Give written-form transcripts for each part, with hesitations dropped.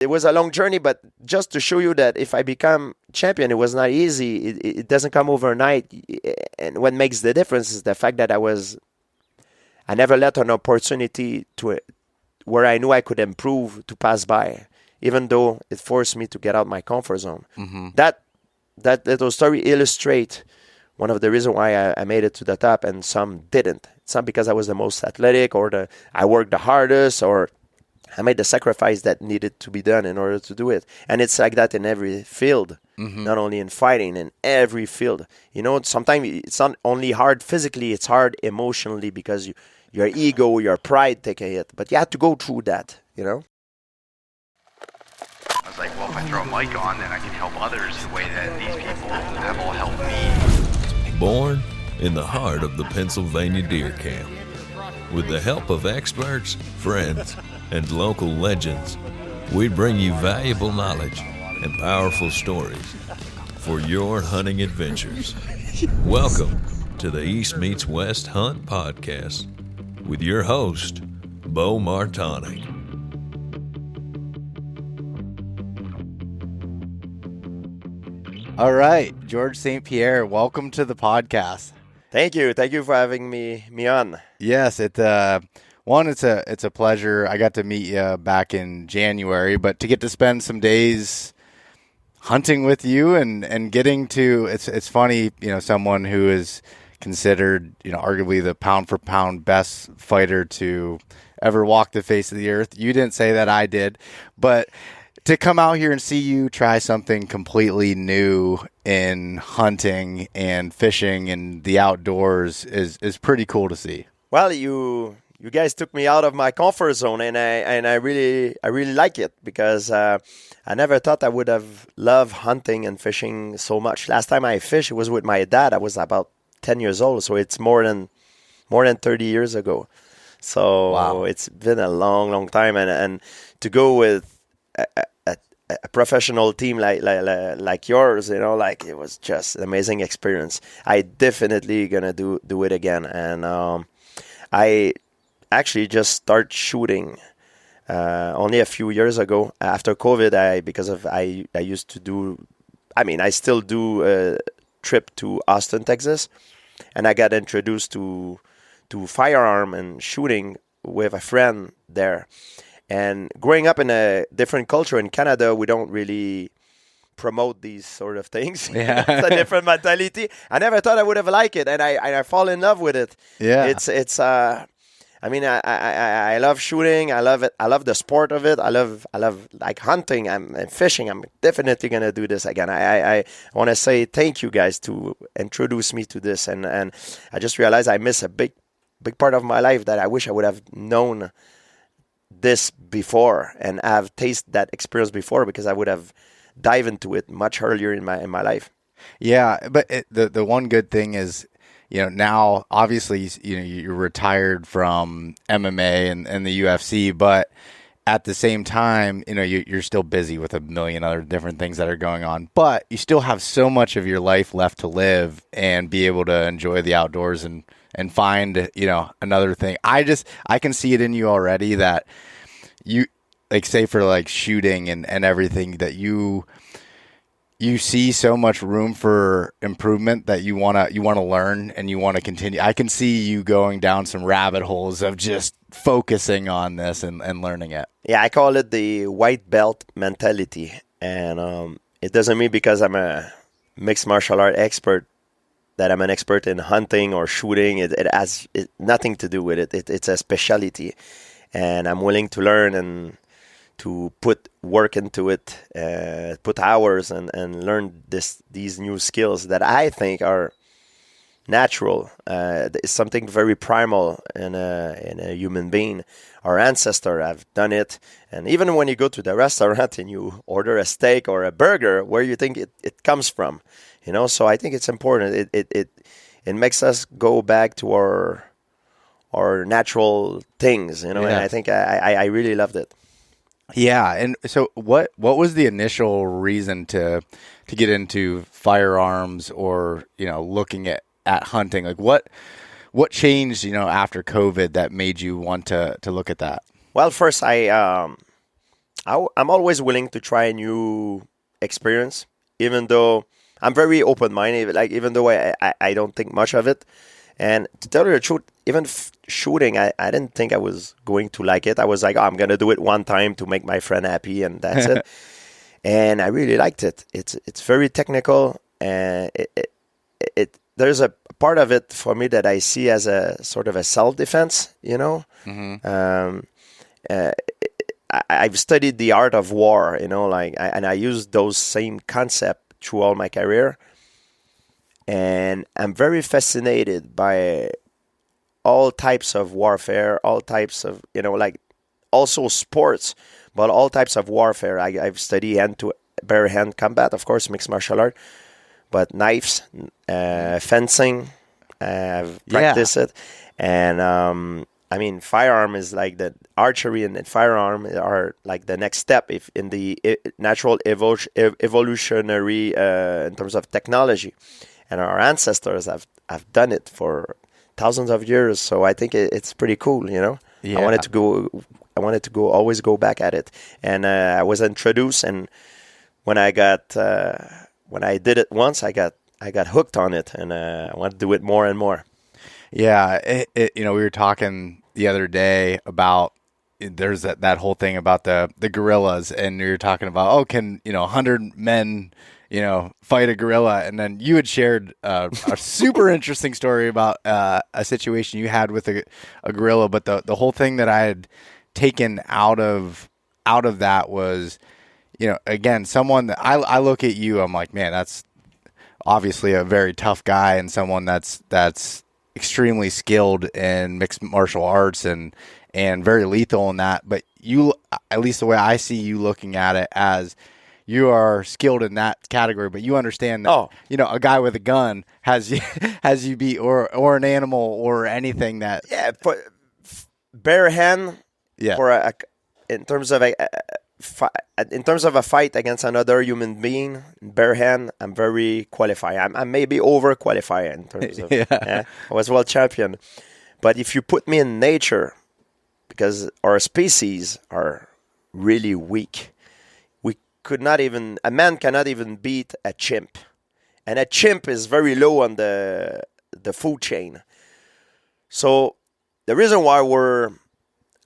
It was a long journey, but just to show you that if I become champion, it was not easy. It doesn't come overnight. And what makes the difference is the fact that I never let an opportunity where I knew I could improve to pass by, even though it forced me to get out my comfort zone. Mm-hmm. That little story illustrates one of the reasons why I made it to the top and some didn't. It's not because I was the most athletic or I worked the hardest or I made the sacrifice that needed to be done in order to do it. And it's like that in every field, not only in fighting, in every field. You know, sometimes it's not only hard physically, it's hard emotionally because your ego, your pride take a hit. But you have to go through that, you know? I was like, well, if I throw a mic on, then I can help others the way that these people have all helped me. Born in the heart of the Pennsylvania deer camp. With the help of experts, friends, and local legends, we bring you valuable knowledge and powerful stories for your hunting adventures. Welcome to the East Meets West Hunt Podcast with your host, Beau Martonik. All right, Georges St-Pierre, welcome to the podcast. Thank you for having me on. Yes, it's a pleasure. I got to meet you back in January, but to get to spend some days hunting with you and getting to it's funny, you know, someone who is considered, you know, arguably the pound for pound best fighter to ever walk the face of the earth. You didn't say that, I did, but to come out here and see you try something completely new in hunting and fishing and the outdoors is pretty cool to see. Well, you guys took me out of my comfort zone, and I really like it because I never thought I would have loved hunting and fishing so much. Last time I fished, it was with my dad. I was about 10 years old, so it's more than 30 years ago. So wow. It's been a long time, and to go with a professional team like yours, you know, like it was just an amazing experience. I definitely gonna do it again, and I actually just start shooting only a few years ago after COVID. I used to do, I still do a trip to Austin, Texas, and I got introduced to firearm and shooting with a friend there. And growing up in a different culture in Canada, we don't really promote these sort of things. Yeah. It's a different mentality. I never thought I would have liked it, and I fall in love with it. Yeah. I love shooting. I love it. I love the sport of it. I love like hunting and fishing. I'm definitely gonna do this again. I want to say thank you guys to introduce me to this, and I just realized I miss a big part of my life that I wish I would have known this before and have tasted that experience before, because I would have dived into it much earlier in my life. Yeah, but the one good thing is, you know, now obviously, you know, you're retired from MMA and the UFC, but at the same time, you know, you're still busy with a million other different things that are going on, but you still have so much of your life left to live and be able to enjoy the outdoors and find, you know, another thing. I can see it in you already that you, like, say for like shooting and everything, that you see so much room for improvement that you want to learn and you want to continue. I can see you going down some rabbit holes of just focusing on this and learning it. Yeah, I call it the white belt mentality. And it doesn't mean because I'm a mixed martial art expert that I'm an expert in hunting or shooting. It has nothing to do with it. It's a specialty. And I'm willing to learn and to put work into it, put hours and learn these new skills that I think are natural. It's something very primal in a human being. Our ancestors have done it. And even when you go to the restaurant and you order a steak or a burger, where you think it comes from, you know? So I think it's important. It makes us go back to our natural things, you know? Yeah. And I think I really loved it. Yeah, and so what was the initial reason to get into firearms or, you know, looking at hunting? Like what changed, you know, after COVID that made you want to look at that? Well, first I I'm always willing to try a new experience, even though I'm very open-minded. Like even though I don't think much of it. And to tell you the truth, even shooting, I didn't think I was going to like it. I was like, oh, I'm gonna do it one time to make my friend happy, and that's it. And I really liked it. It's very technical, and there's a part of it for me that I see as a sort of a self-defense. Mm-hmm. I've studied the art of war, and I use those same concepts through all my career. And I'm very fascinated by all types of warfare, all types of, also sports, but all types of warfare. I've studied bare hand combat, of course, mixed martial art, but knives, fencing, I've practiced it. And, firearm is like the archery and firearm are like the next step in the natural evolutionary in terms of technology. And our ancestors have done it for thousands of years, so I think it's pretty cool, Yeah. I wanted to always go back at it, and I was introduced, and when I did it once, I got hooked on it, and I want to do it more and more. Yeah, we were talking the other day about there's that whole thing about the gorillas, and you're talking about can 100 men fight a gorilla, and then you had shared a super interesting story about a situation you had with a gorilla. But the whole thing that I had taken out of that was, again, someone that I look at you, I'm like, man, that's obviously a very tough guy, and someone that's extremely skilled in mixed martial arts and very lethal in that. But you, at least the way I see you looking at it, as you are skilled in that category, but you understand that a guy with a gun has you beat, or an animal or anything that bare hand. Yeah. In terms of a fight against another human being, bare hand, I'm very qualified. I'm maybe over qualified in terms of. I was world champion, but if you put me in nature, because our species are really weak. A man cannot even beat a chimp. And a chimp is very low on the food chain. So the reason why we're,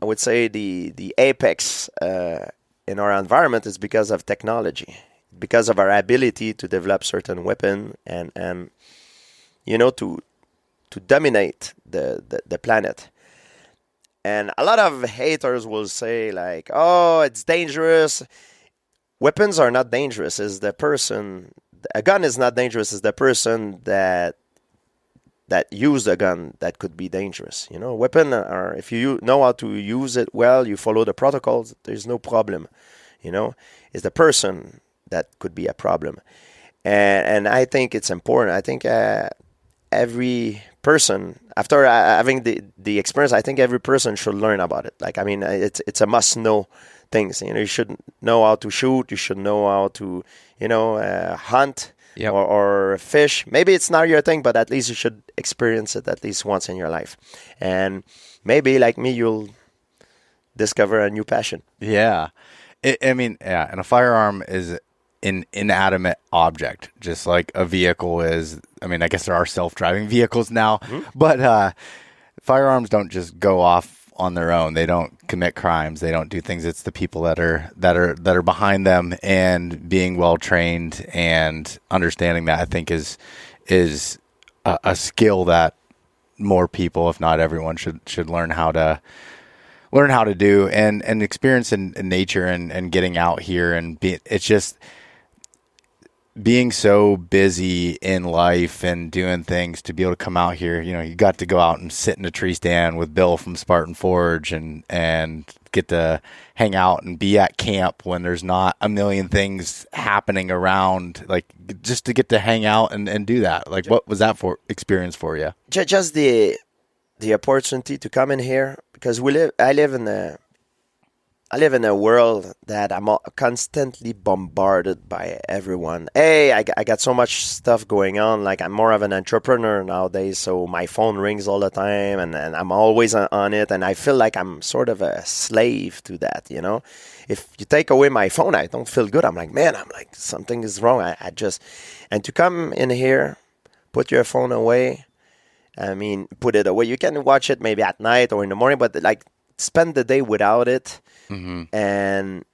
I would say, the apex in our environment is because of technology, because of our ability to develop certain weapon and to dominate the planet. And a lot of haters will say like, oh, it's dangerous. Weapons are not dangerous. It's the person. A gun is not dangerous. It's the person that used a gun that could be dangerous. Weapon are, if you know how to use it well, you follow the protocols, there's no problem. It's the person that could be a problem. And I think it's important. I think every person, after having the experience, I think every person should learn about it. It's a must-know things. You should know how to shoot. You should know how to, hunt or fish. Maybe it's not your thing, but at least you should experience it at least once in your life. And maybe, like me, you'll discover a new passion. Yeah. And a firearm is an inanimate object, just like a vehicle is. I guess there are self-driving vehicles now, but firearms don't just go off on their own. They don't commit crimes. They don't do things. It's the people that are behind them, and being well trained and understanding that, I think is a skill that more people, if not everyone, should learn how to do, and experience in nature and getting out here and it's just being so busy in life and doing things to be able to come out here. You got to go out and sit in a tree stand with Bill from Spartan Forge and get to hang out and be at camp when there's not a million things happening around, like just to get to hang out and do that. Like, what was that for experience for you? Just the opportunity to come in here, because I live in I live in a world that I'm constantly bombarded by everyone. Hey, I got so much stuff going on. Like, I'm more of an entrepreneur nowadays, so my phone rings all the time, and I'm always on it, and I feel like I'm sort of a slave to that, you know? If you take away my phone, I don't feel good. I'm like, man, something is wrong. And to come in here, put your phone away, I mean, put it away. You can watch it maybe at night or in the morning, but like, spend the day without it. And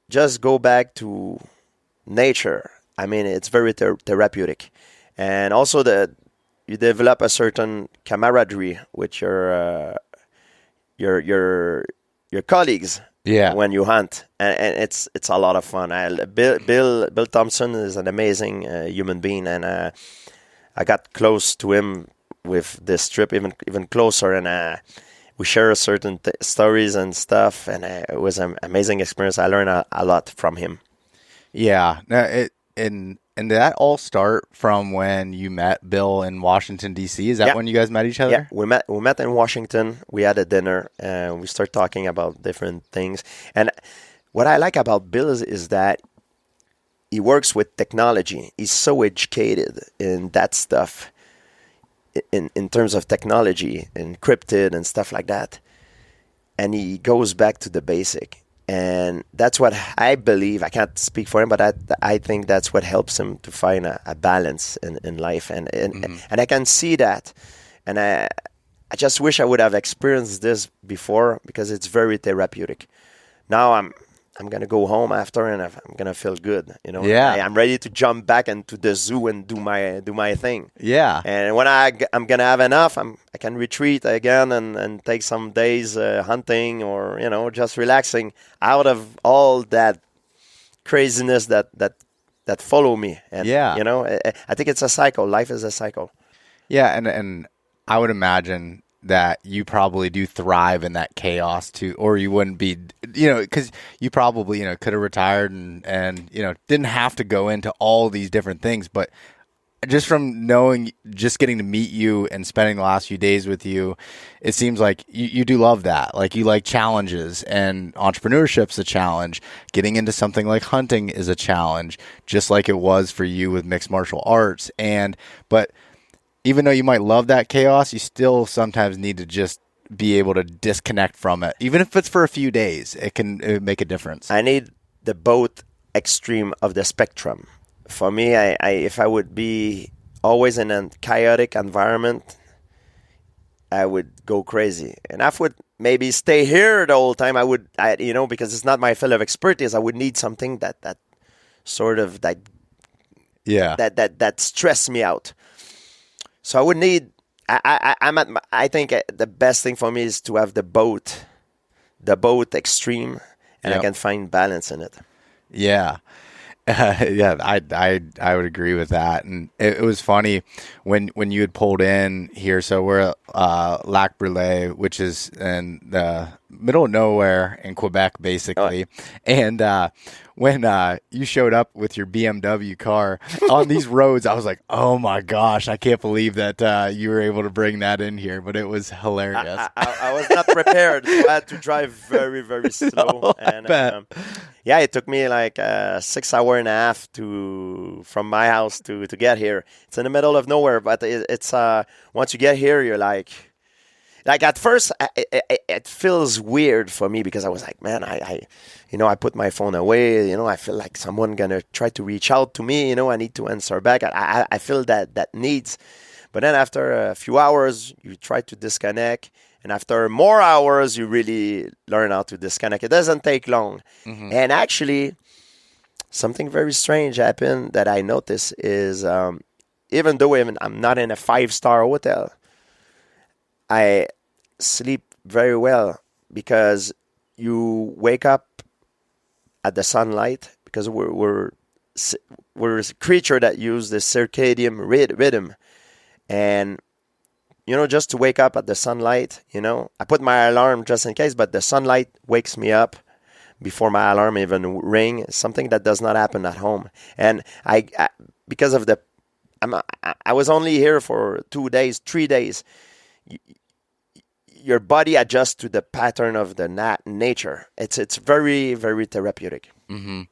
just go back to nature. I mean, it's very therapeutic, and also you develop a certain camaraderie with your colleagues. Yeah. When you hunt, and it's a lot of fun. Bill Thompson is an amazing human being, and I got close to him with this trip, even closer, and we share certain stories and stuff, and it was an amazing experience. I learned a lot from him. Yeah. No, and did that all start from when you met Bill in Washington, D.C.? Is that when you guys met each other? Yeah, we met in Washington. We had a dinner, and we started talking about different things. And what I like about Bill is that he works with technology. He's so educated in that stuff. In terms of technology, encrypted and stuff like that. And he goes back to the basic. And that's what I believe. I can't speak for him, but I think that's what helps him to find a balance in life. And I can see that. And I just wish I would have experienced this before, because it's very therapeutic. Now I'm going to go home after, and I'm going to feel good. You know, yeah. I'm ready to jump back into the zoo and do my thing. Yeah. And when I'm going to have enough, I can retreat again and take some days hunting, or, you know, just relaxing out of all that craziness that follow me. And, you know, I think it's a cycle. Life is a cycle. Yeah. And I would imagine that you probably do thrive in that chaos too, or you wouldn't be, you know, because you probably, you know, could have retired and, you know, didn't have to go into all these different things. But just from just getting to meet you and spending the last few days with you, it seems like you do love that. Like, you like challenges, and entrepreneurship's a challenge. Getting into something like hunting is a challenge, just like it was for you with mixed martial arts. But even though you might love that chaos, you still sometimes need to just be able to disconnect from it. Even if it's for a few days, it can make a difference. I need the both extreme of the spectrum. For me, if I would be always in a chaotic environment, I would go crazy. And I would maybe stay here the whole time. You know, because it's not my field of expertise, I would need something that sort of that stress me out. So I would need. I think the best thing for me is to have the both extreme, and I can find balance in it. Yeah. Yeah, I would agree with that. And it was funny when you had pulled in here. So we're at Lac Brûlé, which is in the middle of nowhere in Quebec, basically. And when you showed up with your BMW car on these roads, I was like, oh my gosh, I can't believe that you were able to bring that in here. But it was hilarious. I was not prepared. So I had to drive very, very slow. Yeah, it took me like 6 hours and a half from my house to get here. It's in the middle of nowhere, but it's once you get here, you're like at first it feels weird for me, because I was like, man, I put my phone away. You know, I feel like someone gonna try to reach out to me. You know, I need to answer back. I feel that needs. But then after a few hours, you try to disconnect. And after more hours, you really learn how to disconnect. It doesn't take long. Mm-hmm. And actually, something very strange happened that I noticed is, even though I'm not in a 5-star hotel, I sleep very well, because you wake up at the sunlight, because we're a creature that use the circadian rhythm. And you know, just to wake up at the sunlight, you know, I put my alarm just in case, but the sunlight wakes me up before my alarm even ring. Something that does not happen at home. And because of I was only here for 2 days, 3 days. your body adjusts to the pattern of the nature. It's very, very therapeutic. Mm-hmm.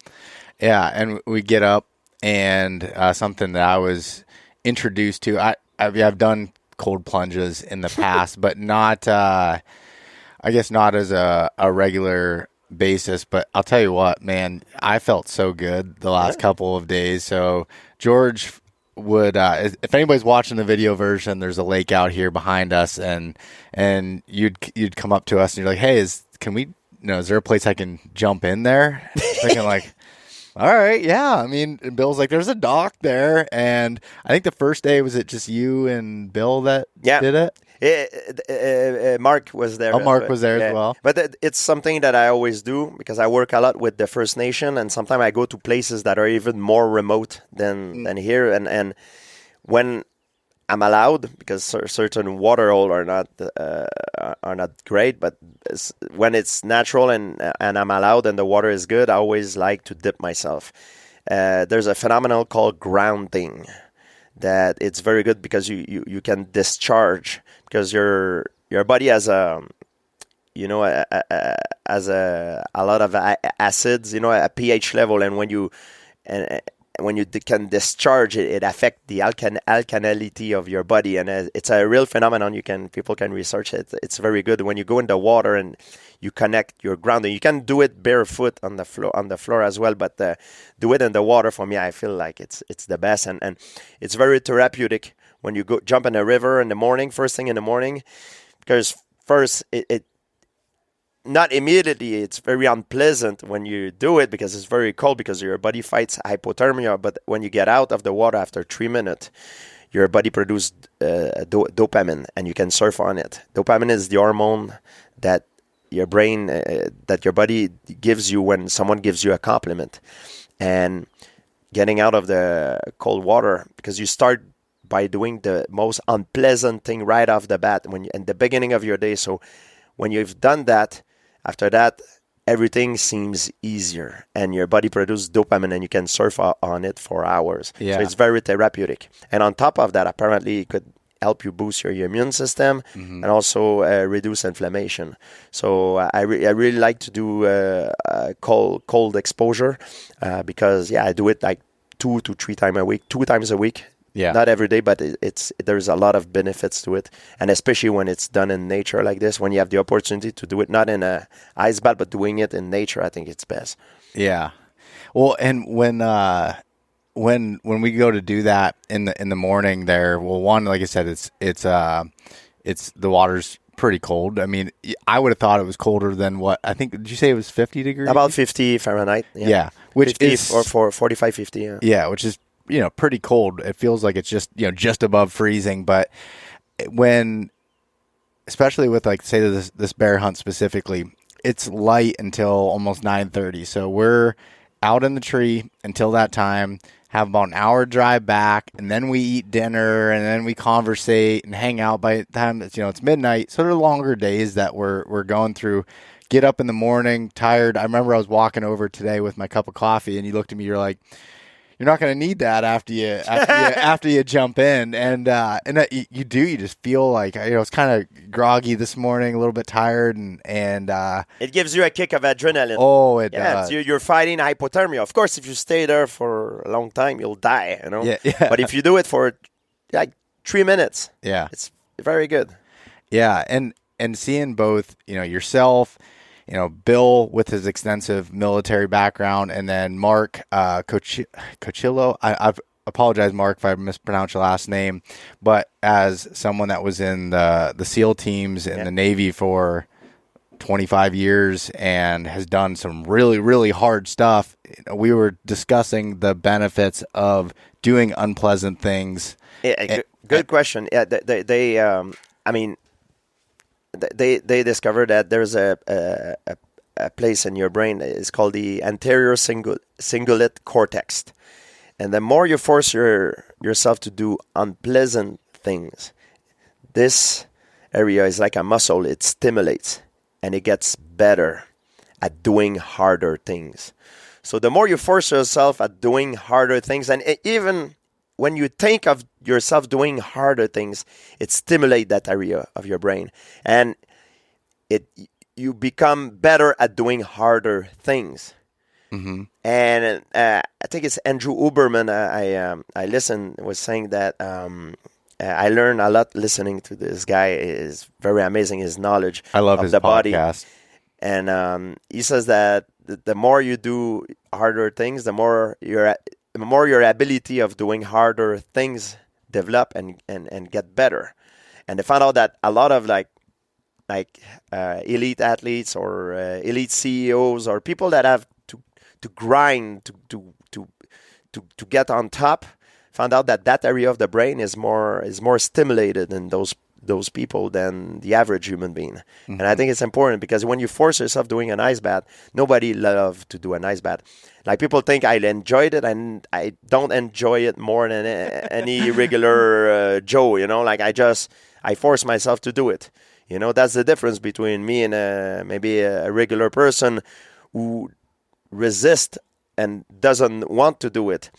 Yeah, and we get up, and something that I was introduced to. I've done cold plunges in the past, but not. I guess not as a regular basis. But I'll tell you what, man, I felt so good the last couple of days. So George would, if anybody's watching the video version, there's a lake out here behind us, and you'd come up to us and you're like, hey, is there a place I can jump in there? Thinking like, all right, yeah. I mean, and Bill's like, there's a dock there, and I think the first day was it just you and Bill that did it. Mark was there. Oh, Mark was there as well. But it's something that I always do because I work a lot with the First Nation, and sometimes I go to places that are even more remote than here. And when I'm allowed, because certain water holes are not great, but when it's natural and I'm allowed and the water is good, I always like to dip myself. There's a phenomenon called grounding that it's very good because you can discharge, because your body has has a lot of acids, a pH level, and when you can discharge it, it affects the alkalinity of your body, and it's a real phenomenon. People can research it. It's very good when you go in the water and you connect your grounding. You can do it barefoot on the floor as well, but do it in the water. For me, I feel like it's the best, and it's very therapeutic when you go jump in a river in the morning, first thing in the morning, because first it not immediately, it's very unpleasant when you do it because it's very cold, because your body fights hypothermia. But when you get out of the water after 3 minutes, your body produces dopamine, and you can surf on it. Dopamine is the hormone that your brain, that your body gives you when someone gives you a compliment. And getting out of the cold water, because you start by doing the most unpleasant thing right off the bat in the beginning of your day. So when you've done that, after that, everything seems easier, and your body produces dopamine, and you can surf on it for hours. Yeah. So it's very therapeutic. And on top of that, apparently it could help you boost your immune system and also reduce inflammation. So I really like to do cold exposure because, I do it like 2 to 3 times a week, 2 times a week. Yeah. Not every day, but there's a lot of benefits to it. And especially when it's done in nature like this, when you have the opportunity to do it, not in a ice bath, but doing it in nature, I think it's best. Yeah. Well, and when we go to do that in the morning there, well, one, like I said, it's the water's pretty cold. I mean, I would have thought it was colder than what I think. Did you say it was 50 degrees? About 50 Fahrenheit. Yeah. Which 50 is or for 45, 50. Yeah. Yeah, which is, pretty cold. It feels like it's just above freezing. But especially with, like, say this bear hunt specifically, it's light until almost 9:30. So we're out in the tree until that time, have about an hour drive back, and then we eat dinner, and then we conversate and hang out by the time it's midnight. So they're longer days that we're going through. Get up in the morning, tired. I remember I was walking over today with my cup of coffee, and you looked at me, you're like, you're not going to need that after you jump in, and you do. You just feel like it's kind of groggy this morning, a little bit tired, and it gives you a kick of adrenaline. Oh, it does. You're fighting hypothermia. Of course, if you stay there for a long time, you'll die. Yeah. But if you do it for like 3 minutes, it's very good. Yeah, and seeing both yourself, Bill with his extensive military background, and then Mark Cochillo. I apologize, Mark, if I mispronounced your last name, but as someone that was in the SEAL teams in the Navy for 25 years and has done some really, really hard stuff, we were discussing the benefits of doing unpleasant things. Good question. Yeah, they discovered that there's a place in your brain. It's called the anterior cingulate cortex. And the more you force yourself to do unpleasant things, this area is like a muscle. It stimulates, and it gets better at doing harder things. So the more you force yourself at doing harder things, and even when you think of yourself doing harder things, it stimulates that area of your brain. And it you become better at doing harder things. Mm-hmm. And I think it's Andrew Huberman. I listened was saying that I learned a lot listening to this guy. Is very amazing, his knowledge I love of his the body. podcast. And he says that the more you do harder things, the more your ability of doing harder things develop and get better. And they found out that a lot of like elite athletes or elite CEOs or people that have to grind to get on top, found out that area of the brain is more stimulated in those people than the average human being. Mm-hmm. And I think it's important because when you force yourself doing an ice bath, nobody loves to do an ice bath. Like people think I enjoyed it, and I don't enjoy it more than any regular Joe. Like I force myself to do it. That's the difference between me and maybe a regular person who resist and doesn't want to do it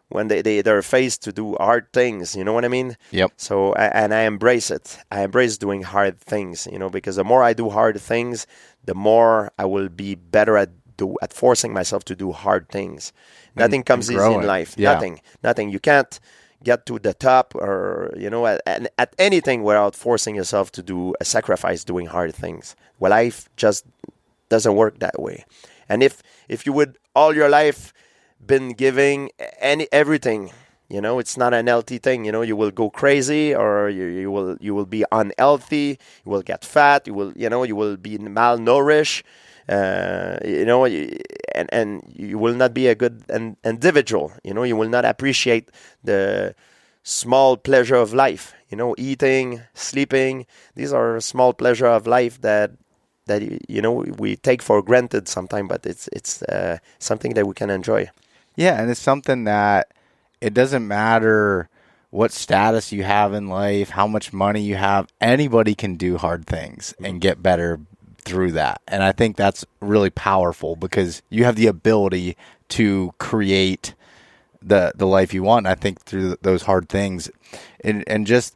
when they're faced to do hard things. You know what I mean? Yep. So I embrace it. I embrace doing hard things, because the more I do hard things, the more I will be better at forcing myself to do hard things. Nothing comes easy in life. Yeah. Nothing. You can't get to the top or, at anything without forcing yourself to do a sacrifice doing hard things. Well, life just doesn't work that way. And if you would all your life been giving everything, it's not an healthy thing. You will go crazy, or you will be unhealthy. You will get fat. You will be malnourished. And you will not be a good individual. You will not appreciate the small pleasure of life. Eating, sleeping. These are small pleasure of life that we take for granted sometimes, but it's something that we can enjoy. Yeah, and it's something that it doesn't matter what status you have in life, how much money you have. Anybody can do hard things and get better through that. And I think that's really powerful because you have the ability to create the life you want. I think through those hard things, and just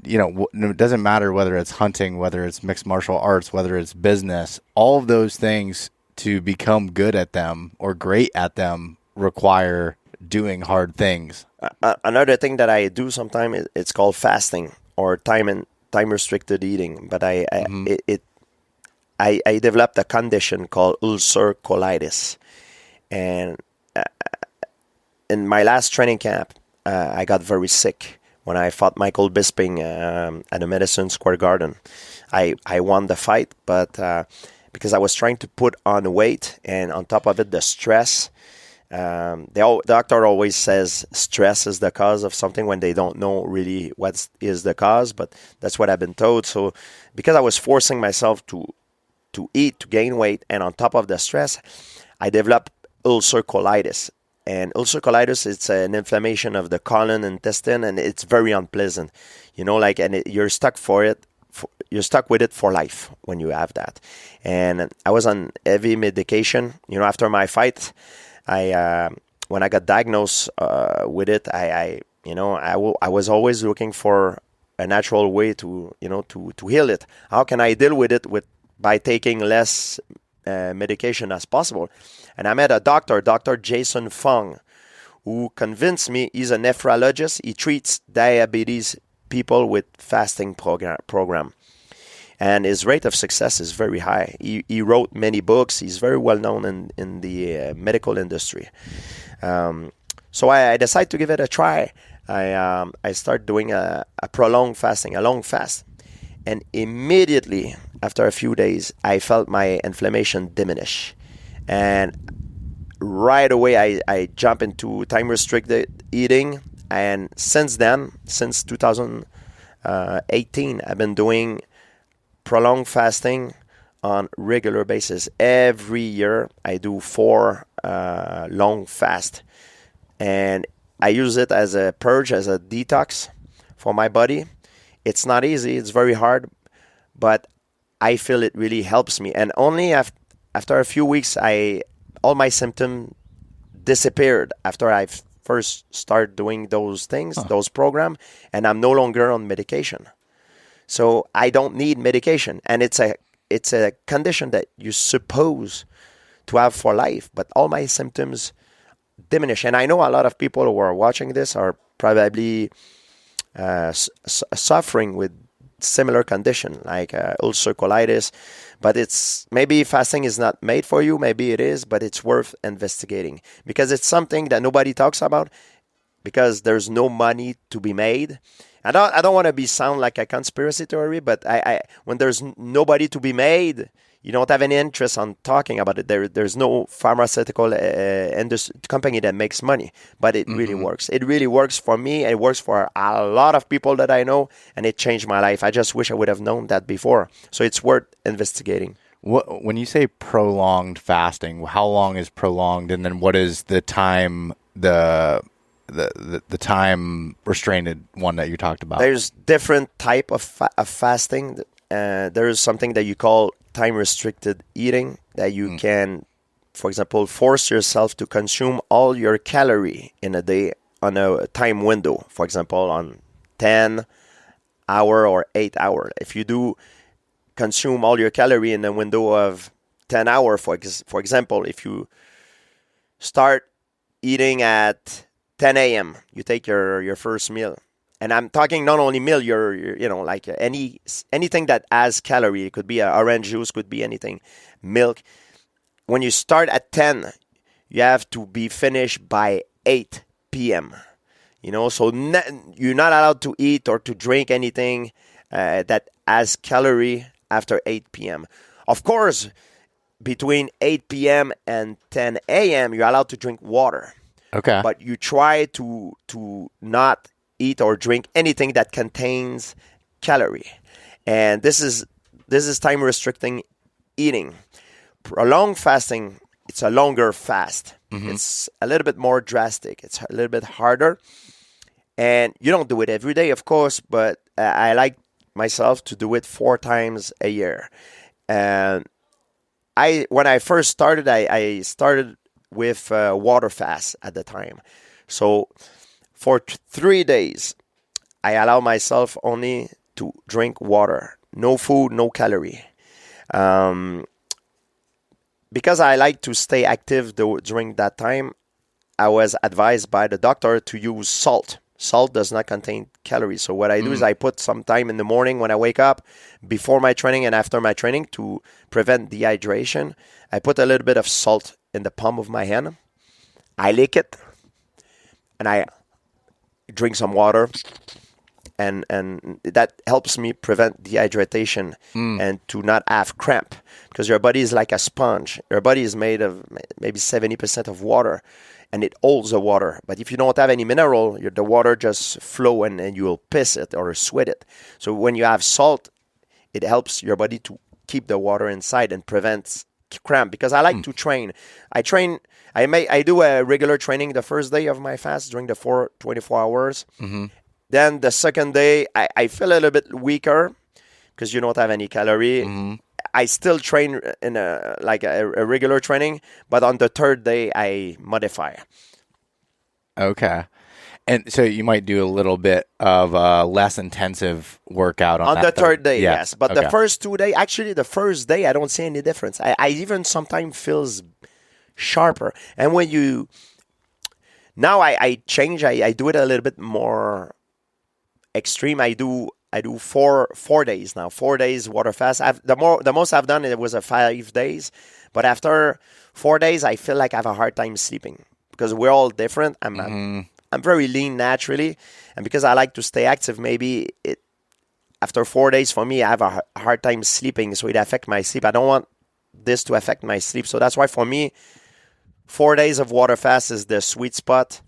it doesn't matter whether it's hunting, whether it's mixed martial arts, whether it's business, all of those things to become good at them or great at them require doing hard things. Another thing that I do sometimes, it's called fasting or time restricted eating. But I developed a condition called ulcer colitis. And in my last training camp, I got very sick. When I fought Michael Bisping at the Madison Square Garden, I won the fight, but because I was trying to put on weight, and on top of it, the stress. The doctor always says stress is the cause of something when they don't know really what is the cause, but that's what I've been told. So because I was forcing myself to eat, to gain weight, and on top of the stress, I developed ulcer colitis. And ulcer colitis, it's an inflammation of the colon and intestine, and it's very unpleasant. You're stuck for it. You're stuck with it for life when you have that. And I was on heavy medication. After my fight, when I got diagnosed with it, I was always looking for a natural way to heal it. How can I deal with it by taking less medication as possible? And I met a doctor, Dr. Jason Fung, who convinced me. He's a nephrologist. He treats diabetes people with fasting program. And his rate of success is very high. He wrote many books. He's very well known in the medical industry. So I decided to give it a try. I started doing a prolonged fasting, a long fast. And immediately, after a few days, I felt my inflammation diminish. And right away, I jump into time-restricted eating. And since then, since 2018, I've been doing prolonged fasting on regular basis. Every year, I do 4 long fast. And I use it as a purge, as a detox for my body. It's not easy. It's very hard. But I feel it really helps me. And only after a few weeks, all my symptoms disappeared after I first started doing those things, those programs, and I'm no longer on medication. So I don't need medication, and it's it's a condition that you're supposed to have for life. But all my symptoms diminish. And I know a lot of people who are watching this are probably suffering with similar condition like ulcer colitis, but it's maybe fasting is not made for you, maybe it is, but it's worth investigating because it's something that nobody talks about because there's no money to be made. I don't want to sound like a conspiracy theory, but I when there's nobody to be made, you don't have any interest on talking about it. There's no pharmaceutical company that makes money, but it really works. It really works for me. It works for a lot of people that I know, and it changed my life. I just wish I would have known that before. So it's worth investigating. When you say prolonged fasting, how long is prolonged, and then what is the time the time restrained one that you talked about? There's different type of fasting. There is something that you call time restricted eating that you can, for example, force yourself to consume all your calorie in a day on a time window, for example, on 10 hour or 8 hour. If you do consume all your calorie in a window of 10 hour, for example, if you start eating at 10 a.m., you take your first meal. And I'm talking not only meal, like anything that has calorie. It could be an orange juice, could be anything, milk. When you start at 10, you have to be finished by 8 p.m. So you're not allowed to eat or to drink anything that has calorie after 8 p.m. Of course, between 8 p.m. and 10 a.m., you're allowed to drink water. Okay. But you try to not eat or drink anything that contains calorie. And this is time restricting eating. Prolonged fasting, it's a longer fast. It's a little bit more drastic. It's a little bit harder. And you don't do it every day, of course, but I like myself to do it 4 times a year. And when I first started, I started with water fast at the time. So for 3 days, I allow myself only to drink water, no food, no calorie. Because I like to stay active during that time, I was advised by the doctor to use salt. Salt does not contain calories. So what I do is I put some time in the morning when I wake up, before my training and after my training to prevent dehydration. I put a little bit of salt in the palm of my hand. I lick it, and I drink some water, and that helps me prevent dehydration and to not have cramp, because your body is like a sponge. Your body is made of maybe 70% of water, and it holds the water. But if you don't have any mineral, the water just flow and you will piss it or sweat it. So when you have salt, it helps your body to keep the water inside and prevents cramp. Because I like to train. I do a regular training the first day of my fast during the 24 hours. Then the second day, I feel a little bit weaker because you don't have any calorie. I still train in a regular training, but on the third day, I modify. Okay. And so you might do a little bit of a less intensive workout on the third day, yeah. yes. But the first 2 days, actually the first day, I don't see any difference. I even sometimes feels sharper. And when you, now I change, I do it a little bit more extreme. I do 4 days now, 4 days water fast. The most I've done, it was 5 days. But after 4 days, I feel like I have a hard time sleeping because we're all different. I'm very lean naturally, and because I like to stay active, maybe after 4 days for me, I have a hard time sleeping, so it affects my sleep. I don't want this to affect my sleep, so that's why for me, 4 days of water fast is the sweet spot,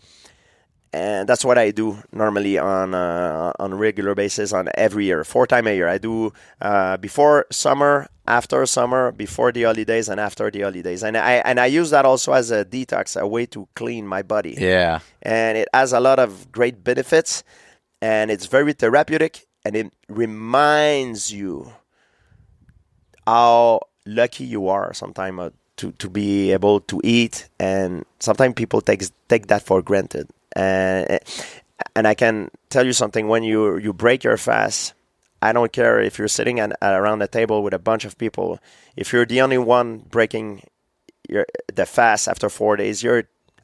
and that's what I do normally on a regular basis on every year, 4 times a year. I do before summer, after summer, before the holidays, and after the holidays. And I use that also as a detox, a way to clean my body. Yeah. And it has a lot of great benefits, and it's very therapeutic, and it reminds you how lucky you are sometimes to be able to eat, and sometimes people take that for granted. And I can tell you something, when you break your fast, I don't care if you're sitting around a table with a bunch of people. If you're the only one breaking the fast after 4 days,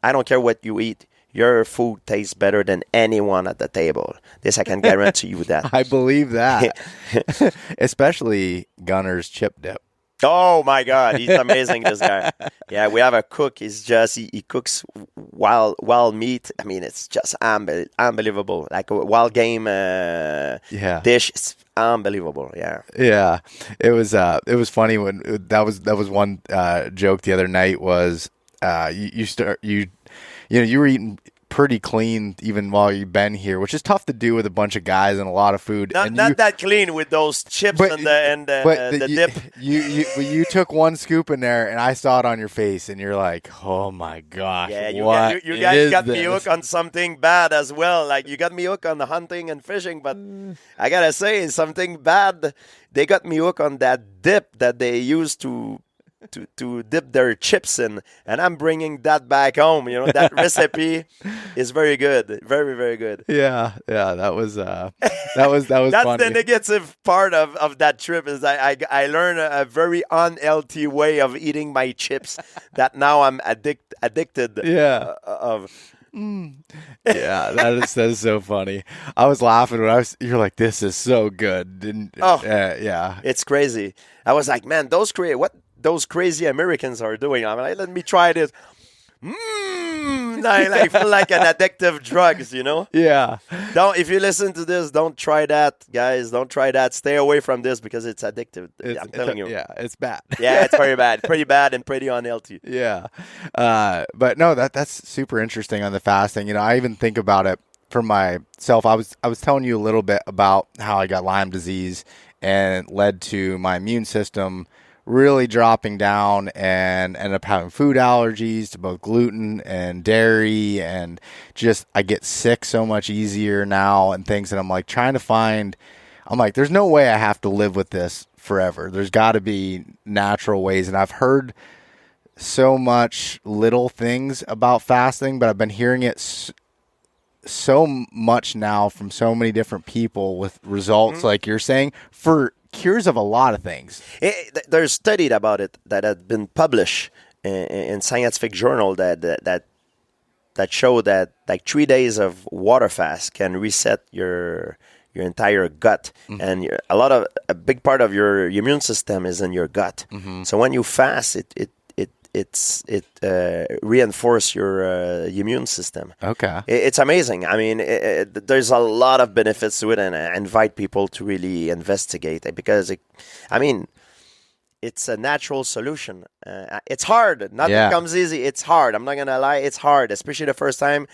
I don't care what you eat. Your food tastes better than anyone at the table. This I can guarantee you that. I believe that. Especially Gunner's chip dip. Oh my God, he's amazing, this guy. Yeah, we have a cook. He's just he cooks wild meat. I mean, it's just unbelievable. Like a wild game dish. It's unbelievable. Yeah. Yeah, it was funny when that was one joke the other night was you were eating pretty clean even while you've been here, which is tough to do with a bunch of guys and a lot of food. Not that clean with those chips and the dip. You took one scoop in there, and I saw it on your face, and you're like, "Oh my gosh, yeah, you what guys got this? me hooked on something bad as well. Like you got me hooked on the hunting and fishing, but I gotta say something bad. They got me hooked on that dip that they used to dip their chips in, and I'm bringing that back home. You know, that recipe is very good, very, very good. Yeah, that was That's funny. the negative part of that trip is I learned a very unhealthy way of eating my chips that now I'm addicted of. Yeah, that is so funny. I was laughing when you're like, this is so good. Yeah, it's crazy. I was like, man, what those crazy Americans are doing. I'm like, let me try this. I feel like an addictive drugs, you know? Yeah. If you listen to this, don't try that, guys. Don't try that. Stay away from this because it's addictive. I'm telling you. Yeah, it's bad. Yeah, it's very bad. Pretty bad and pretty unhealthy. Yeah. But no, that's super interesting on the fasting. You know, I even think about it for myself. I was telling you a little bit about how I got Lyme disease and it led to my immune system really dropping down and ended up having food allergies to both gluten and dairy, and just I get sick so much easier now and things. And I'm like there's no way I have to live with this forever. There's got to be natural ways. And I've heard so much little things about fasting, but I've been hearing it so much now from so many different people with results like you're saying for cures of a lot of things. There's studied about it that had been published in scientific journal that show that like 3 days of water fast can reset your entire gut, and a big part of your immune system is in your gut. So when you fast, it reinforces your immune system. Okay. It's amazing. I mean, there's a lot of benefits to it, and I invite people to really investigate it because, it's a natural solution. It's hard. Nothing comes easy. It's hard. I'm not going to lie. It's hard, especially the first time.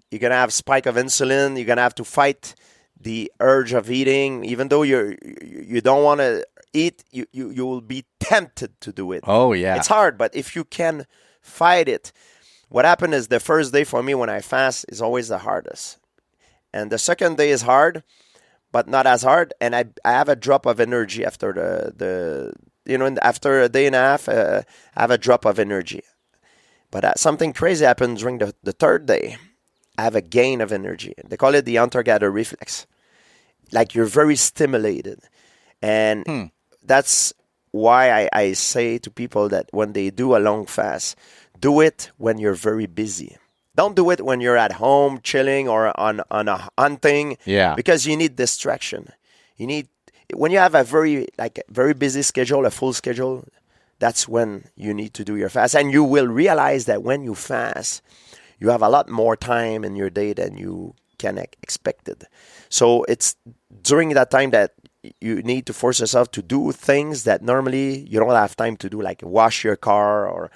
You're going to have spike of insulin. You're going to have to fight the urge of eating. Even though you don't want to eat, you will be tempted to do it. Oh, yeah. It's hard, but if you can fight it, what happened is the first day for me when I fast is always the hardest. And the second day is hard, but not as hard. And I have a drop of energy after after a day and a half, I have a drop of energy. But something crazy happened during the third day. I have a gain of energy. They call it the hunter-gatherer reflex. Like you're very stimulated. And that's why I say to people that when they do a long fast, do it when you're very busy. Don't do it when you're at home chilling or on a hunting. Yeah. Because you need distraction. When you have a very busy schedule, a full schedule, that's when you need to do your fast. And you will realize that when you fast, you have a lot more time in your day than you can expected. So it's during that time that you need to force yourself to do things that normally you don't have time to do, like wash your car or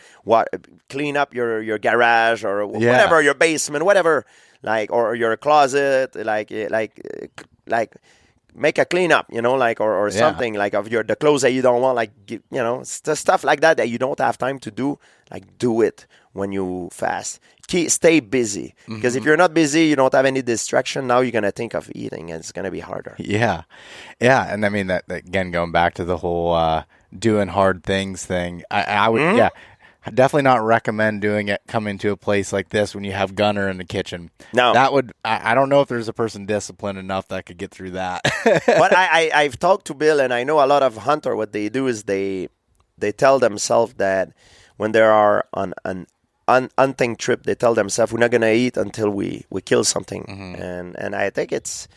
clean up your garage or whatever, your basement, whatever, or your closet, like make a cleanup, or something of the clothes that you don't want, stuff like that you don't have time to do, do it when you fast. Stay busy, because if you're not busy, you don't have any distraction. Now you're going to think of eating, and it's going to be harder. Yeah. And I mean, that again, going back to the whole doing hard things thing, I would, definitely not recommend doing it coming to a place like this when you have Gunner in the kitchen. No. That would, I don't know if there's a person disciplined enough that could get through that. But I've talked to Bill, and I know a lot of hunter, what they do is they tell themselves that when they are on an hunting trip, they tell themselves, we're not going to eat until we kill something. And I think it's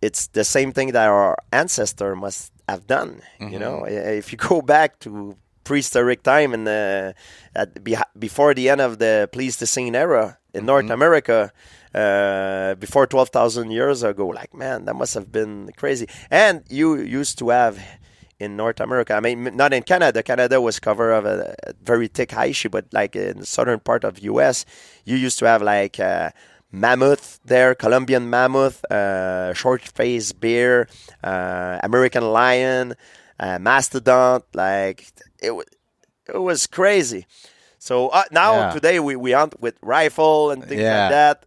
the same thing that our ancestor must have done. You know, if you go back to prehistoric time and before the end of the Pleistocene era in North America, before 12,000 years ago, like, man, that must have been crazy. And you used to have in North America, I mean, not in Canada. Canada was covered of a very thick ice, but like in the southern part of U.S., you used to have like mammoth there, Colombian mammoth, short-faced bear, American lion, mastodon. Like it was crazy. So now today we hunt with rifle and things like that.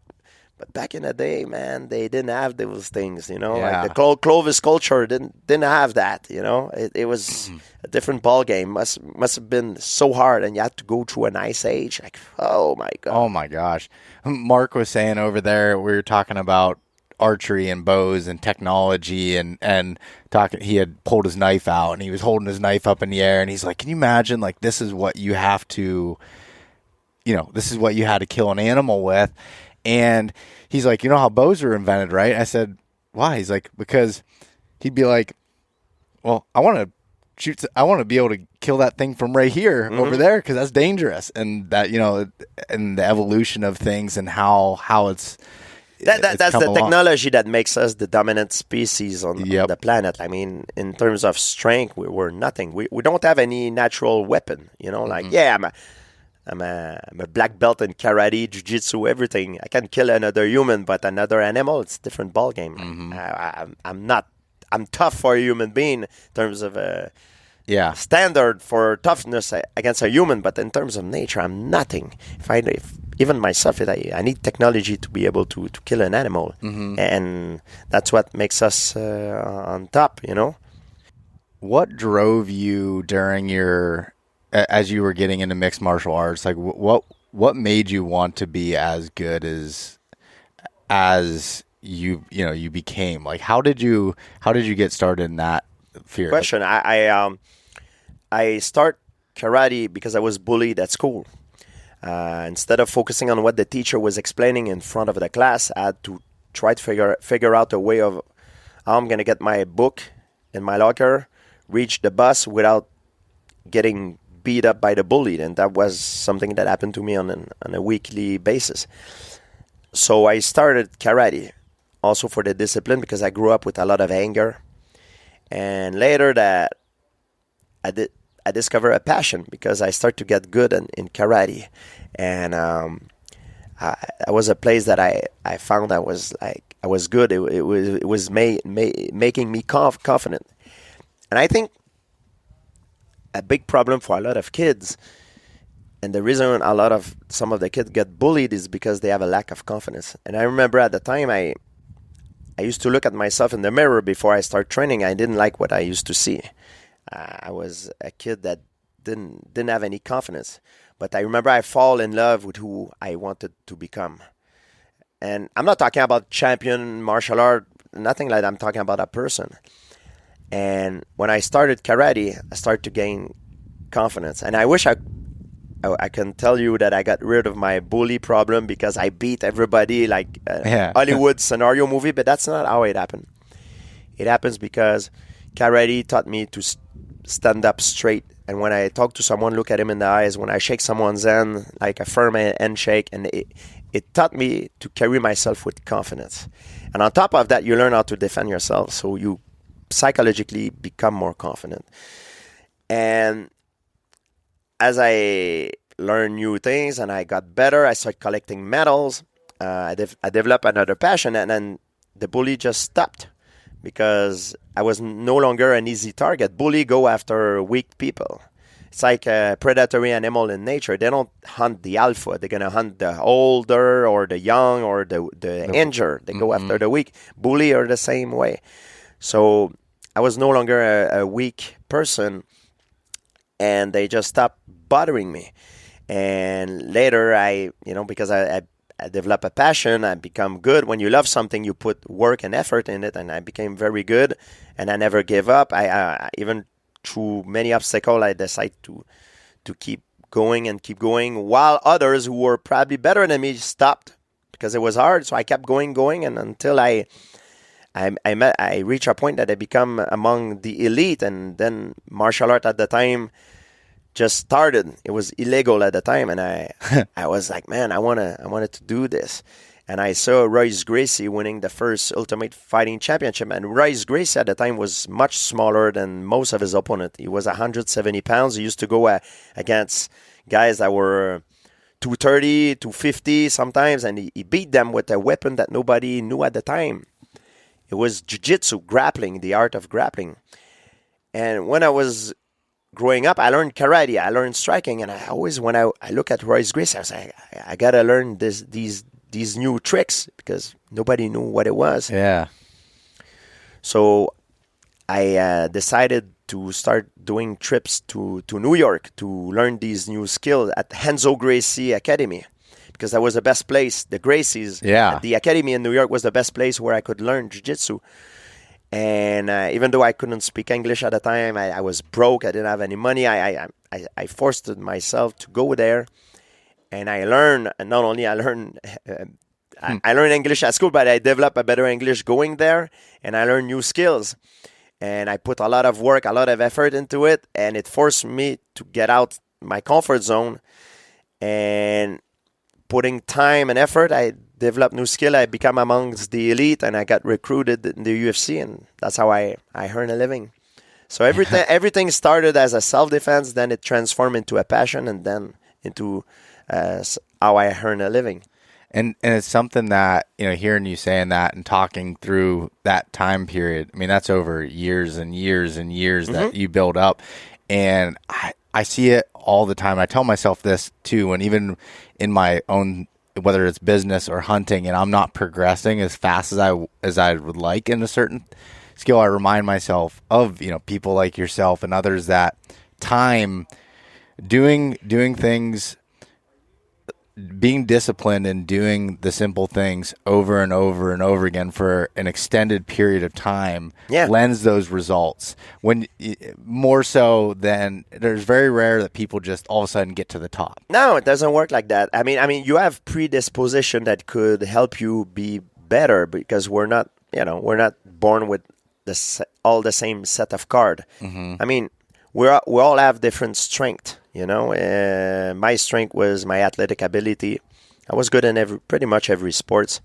But back in the day, man, they didn't have those things, you know. Like the Clovis culture didn't have that, you know. It was a different ball game. Must have been so hard, and you had to go through an ice age. Like, oh my god. Oh my gosh. Mark was saying over there, we were talking about archery and bows and technology and talking. He had pulled his knife out and he was holding his knife up in the air, and he's like, "Can you imagine? Like, this is what you have to, you know, this is what you had to kill an animal with." And he's like, "You know how bows are invented, right?" I said, "Why?" He's like, "Because," he'd be like, "Well, I want to shoot. I want to be able to kill that thing from right here over there because that's dangerous." And that, you know, and the evolution of things and how it's that's the technology that makes us the dominant species on the planet. I mean, in terms of strength, we're nothing. We don't have any natural weapon. You know, like I'm a black belt in karate, jiu-jitsu, everything. I can kill another human, but another animal, it's a different ball game. I'm tough for a human being in terms of standard for toughness against a human, but in terms of nature, I'm nothing. Even myself, I need technology to be able to kill an animal, and that's what makes us on top. You know. What drove you during your as you were getting into mixed martial arts? Like, what made you want to be as good as you became? Like, how did you get started in that field? Question. I start karate because I was bullied at school. Instead of focusing on what the teacher was explaining in front of the class, I had to try to figure out a way of how I'm going to get my book in my locker, reach the bus without getting beat up by the bully. And that was something that happened to me on a weekly basis. So I started karate also for the discipline because I grew up with a lot of anger. And later that I discovered a passion because I started to get good in karate. And I was a place that I found I was good. It was making me confident. And I think a big problem for a lot of kids, and the reason some of the kids get bullied is because they have a lack of confidence. And I remember at the time I used to look at myself in the mirror before I start training. I didn't like what I used to see. I was a kid that didn't have any confidence. But I remember I fall in love with who I wanted to become. And I'm not talking about champion martial art, nothing like that. I'm talking about a person. And when I started karate, I started to gain confidence. And I wish I can tell you that I got rid of my bully problem because I beat everybody like a Hollywood scenario movie, but that's not how it happened. It happens because karate taught me to stand up straight. And when I talk to someone, look at him in the eyes, when I shake someone's hand, like a firm handshake, and it taught me to carry myself with confidence. And on top of that, you learn how to defend yourself, so you psychologically become more confident. And as I learned new things and I got better, I started collecting medals. I developed another passion, and then the bully just stopped because I was no longer an easy target. Bully go after weak people. It's like a predatory animal in nature. They don't hunt the alpha. They're going to hunt the older or the young or the injured. They go after the weak. Bully are the same way. So I was no longer a weak person, and they just stopped bothering me. And later, because I develop a passion, I become good. When you love something, you put work and effort in it, and I became very good, and I never gave up. I even through many obstacles, I decided to keep going and keep going, while others who were probably better than me stopped because it was hard. So I kept going, and until I reached a point that I become among the elite, and then martial art at the time just started. It was illegal at the time, and I was like, man, I wanted to do this. And I saw Royce Gracie winning the first Ultimate Fighting Championship, and Royce Gracie at the time was much smaller than most of his opponents. He was 170 pounds. He used to go against guys that were 230, 250 sometimes, and he beat them with a weapon that nobody knew at the time. It was jiu-jitsu, grappling, the art of grappling. And when I was growing up, I learned karate, I learned striking, and I always, when I look at Royce Gracie, I was like, I got to learn these new tricks because nobody knew what it was. Yeah. So I decided to start doing trips to New York to learn these new skills at Renzo Gracie Academy, because that was the best place. The Gracies, the academy in New York was the best place where I could learn jiu-jitsu. And even though I couldn't speak English at the time, I was broke. I didn't have any money. I forced myself to go there. And I learned, and not only I learned English at school, but I developed a better English going there, and I learned new skills. And I put a lot of work, a lot of effort into it, and it forced me to get out my comfort zone. And putting time and effort, I developed new skill. I become amongst the elite, and I got recruited in the UFC, and that's how I earn a living. So everything started as a self-defense, then it transformed into a passion, and then into how I earn a living. And it's something that, hearing you saying that and talking through that time period, I mean, that's over years and years and years that you build up. And I see it all the time. I tell myself this too, and even in my own, whether it's business or hunting, and I'm not progressing as fast as I would like in a certain skill, I remind myself of, people like yourself and others that time doing things, being disciplined and doing the simple things over and over and over again for an extended period of time lends those results. When more so than, there's very rare that people just all of a sudden get to the top. No, it doesn't work like that. I mean, you have predisposition that could help you be better, because we're not born with all the same set of cards. I mean, we all have different strength. My strength was my athletic ability. I was good in pretty much every sports,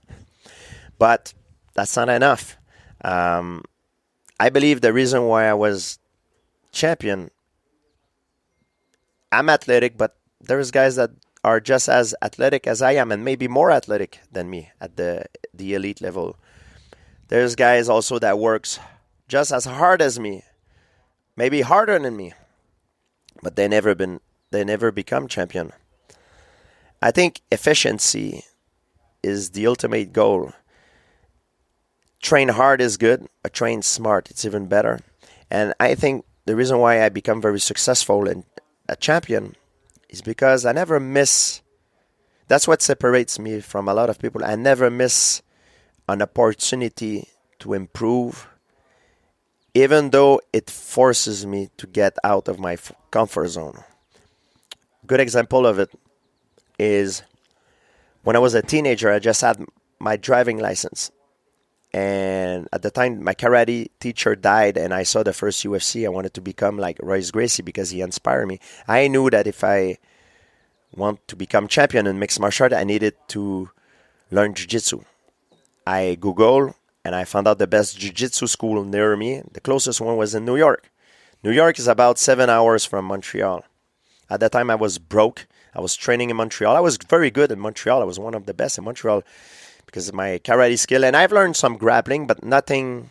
but that's not enough. I believe the reason why I was champion, I'm athletic, but there's guys that are just as athletic as I am, and maybe more athletic than me at the elite level. There's guys also that works just as hard as me, maybe harder than me, but they never become champion. I think efficiency is the ultimate goal. Train hard is good, but train smart, it's even better. And I think the reason why I become very successful and a champion is because I never miss. That's what separates me from a lot of people. I never miss an opportunity to improve, even though it forces me to get out of my comfort zone. Good example of it is when I was a teenager, I just had my driving license. And at the time, my karate teacher died, and I saw the first UFC. I wanted to become like Royce Gracie because he inspired me. I knew that if I want to become champion in mixed martial art, I needed to learn jiu-jitsu. I Googled, and I found out the best jiu-jitsu school near me. The closest one was in New York. New York is about 7 hours from Montreal. At that time, I was broke. I was training in Montreal. I was very good in Montreal. I was one of the best in Montreal because of my karate skill. And I've learned some grappling, but nothing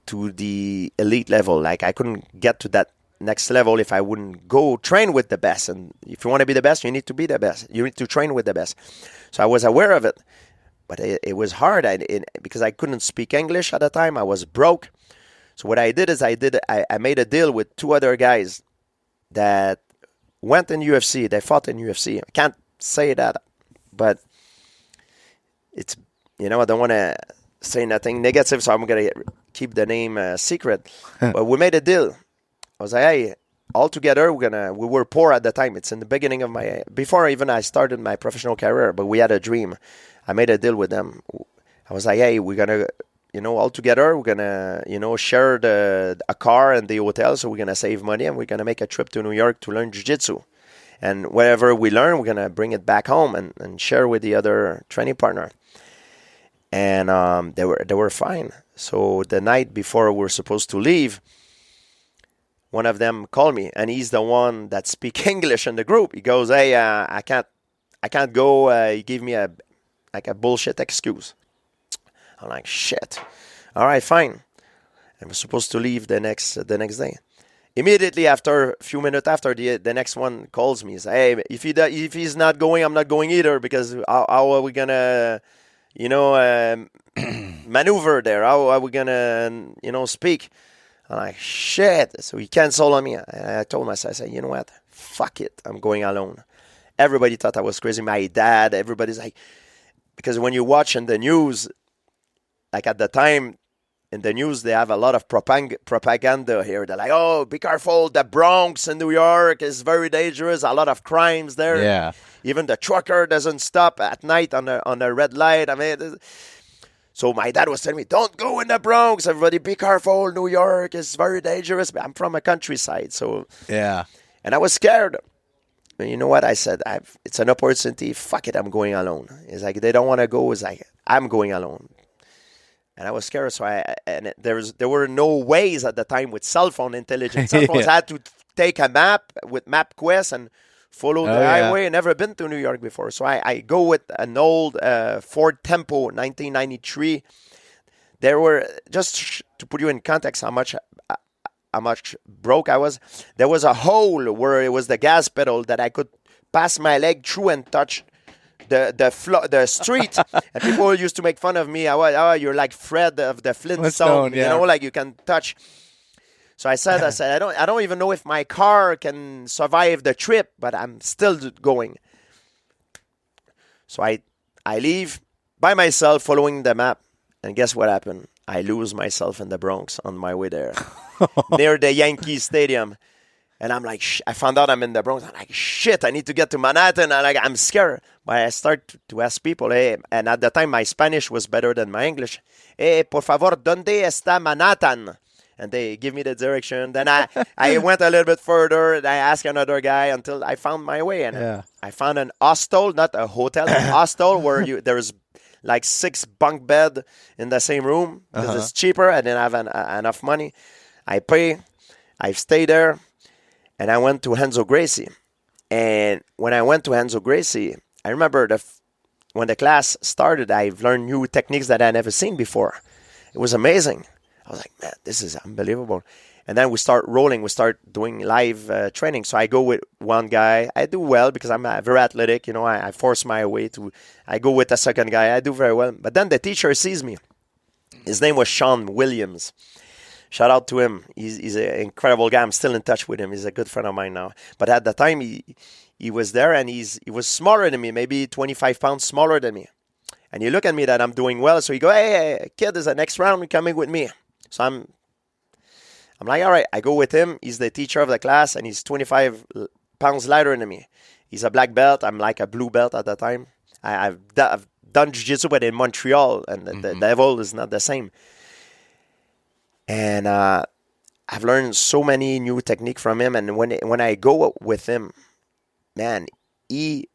to the elite level. Like, I couldn't get to that next level if I wouldn't go train with the best. And if you want to be the best, you need to be the best. You need to train with the best. So I was aware of it. But it was hard because I couldn't speak English at the time. I was broke. So what I did is I made a deal with two other guys that went in UFC. They fought in UFC. I can't say that, but it's, I don't want to say nothing negative, so I'm going to keep the name secret. But we made a deal. I was like, hey, all together, we were poor at the time. It's in the beginning of before even I started my professional career, but we had a dream. I made a deal with them. I was like, hey, we're going to, all together, we're going to, share a car and the hotel, so we're going to save money, and we're going to make a trip to New York to learn jiu-jitsu. And whatever we learn, we're going to bring it back home and share with the other training partner. And they were fine. So the night before we were supposed to leave, one of them called me, and he's the one that speaks English in the group. He goes, hey, I can't go. He gave me a bullshit excuse. I'm like, shit. All right, fine. I was supposed to leave the next day. Immediately after, a few minutes after, the next one calls me. He's like, hey, if he's not going, I'm not going either, because how are we gonna, maneuver there? How are we gonna, speak? I'm like, shit. So he canceled on me. I told myself, I said, you know what? Fuck it. I'm going alone. Everybody thought I was crazy. My dad, everybody's like, because when you watch in the news, like at the time, in the news, they have a lot of propaganda here. They're like, oh, be careful. The Bronx in New York is very dangerous. A lot of crimes there. Yeah. Even the trucker doesn't stop at night on a red light. I mean, so my dad was telling me, don't go in the Bronx. Everybody, be careful. New York is very dangerous. I'm from a countryside. So, yeah. And I was scared. And you know what? I said, it's an opportunity. Fuck it. I'm going alone. It's like, they don't want to go. It's like, I'm going alone. And I was scared, so there were no ways at the time with cell phone intelligence. Cell phones, I had to take a map with MapQuest and follow the highway. I never been to New York before, so I go with an old Ford Tempo 1993. There were, just to put you in context, how much broke I was. There was a hole where it was the gas pedal that I could pass my leg through and touch the street, and people used to make fun of me. Oh, you're like Fred of the Flintstone, like you can touch. So I said, I don't even know if my car can survive the trip, but I'm still going. So I leave by myself, following the map, and guess what happened? I lose myself in the Bronx on my way there, near the Yankee Stadium. And I'm like, I found out I'm in the Bronx. I'm like, shit, I need to get to Manhattan. I'm scared. But I start to ask people, hey, and at the time, my Spanish was better than my English. Hey, por favor, ¿dónde está Manhattan? And they give me the direction. Then I went a little bit further. And I asked another guy until I found my way. And I found an hostel, not a hotel, an hostel where there's like 6 bunk bed in the same room because it's cheaper. I didn't have enough money. I pay. I stay there. And I went to Renzo Gracie. And when I went to Renzo Gracie, I remember when the class started, I've learned new techniques that I never seen before. It was amazing. I was like, man, this is unbelievable. And then we start rolling. We start doing live training. So I go with one guy. I do well because I'm very athletic. I force my way to. I go with a second guy. I do very well. But then the teacher sees me. His name was Sean Williams. Shout out to him. He's an incredible guy. I'm still in touch with him. He's a good friend of mine now. But at the time, he was there, and he was smaller than me, maybe 25 pounds smaller than me. And he look at me that I'm doing well, so he go, hey, kid, there's a next round coming with me. So I'm like, all right. I go with him. He's the teacher of the class, and he's 25 pounds lighter than me. He's a black belt. I'm like a blue belt at the time. I've done jiu-jitsu, but in Montreal, and the level is not the same. And I've learned so many new techniques from him. And when I go with him, man, he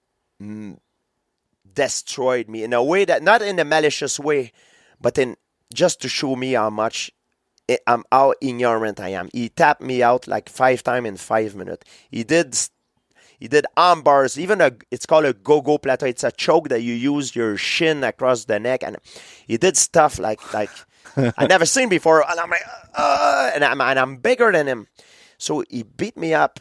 destroyed me in a way that, not in a malicious way, but in just to show me how ignorant I am. He tapped me out like 5 times in 5 minutes. He did arm bars, it's called a go-go plateau. It's a choke that you use your shin across the neck. And he did stuff like I never seen before, and I'm like, and I'm bigger than him. So he beat me up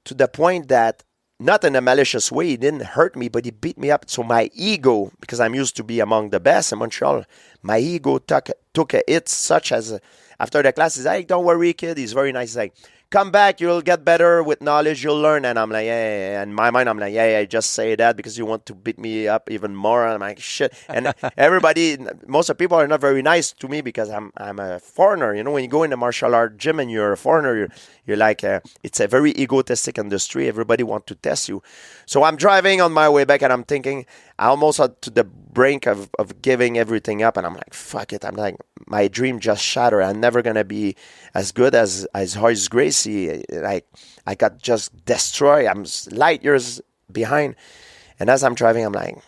to the point that, not in a malicious way, he didn't hurt me, but he beat me up. So my ego, because I'm used to be among the best in Montreal, my ego took a hit, such as after the class, he's like, don't worry, kid. He's very nice. He's like, come back, you'll get better with knowledge, you'll learn. And I'm like, yeah. And in my mind, I'm like, yeah, just say that because you want to beat me up even more. And I'm like, shit. And everybody, most of the people are not very nice to me because I'm a foreigner. You know, when you go in the martial art gym and you're a foreigner, you're like, it's a very egotistic industry. Everybody wants to test you. So I'm driving on my way back and I'm thinking, I almost at to the brink of giving everything up. And I'm like, fuck it. I'm like, my dream just shattered. I'm never going to be as good as Royce Gracie. Like, I got just destroyed. I'm light years behind. And as I'm driving, I'm like,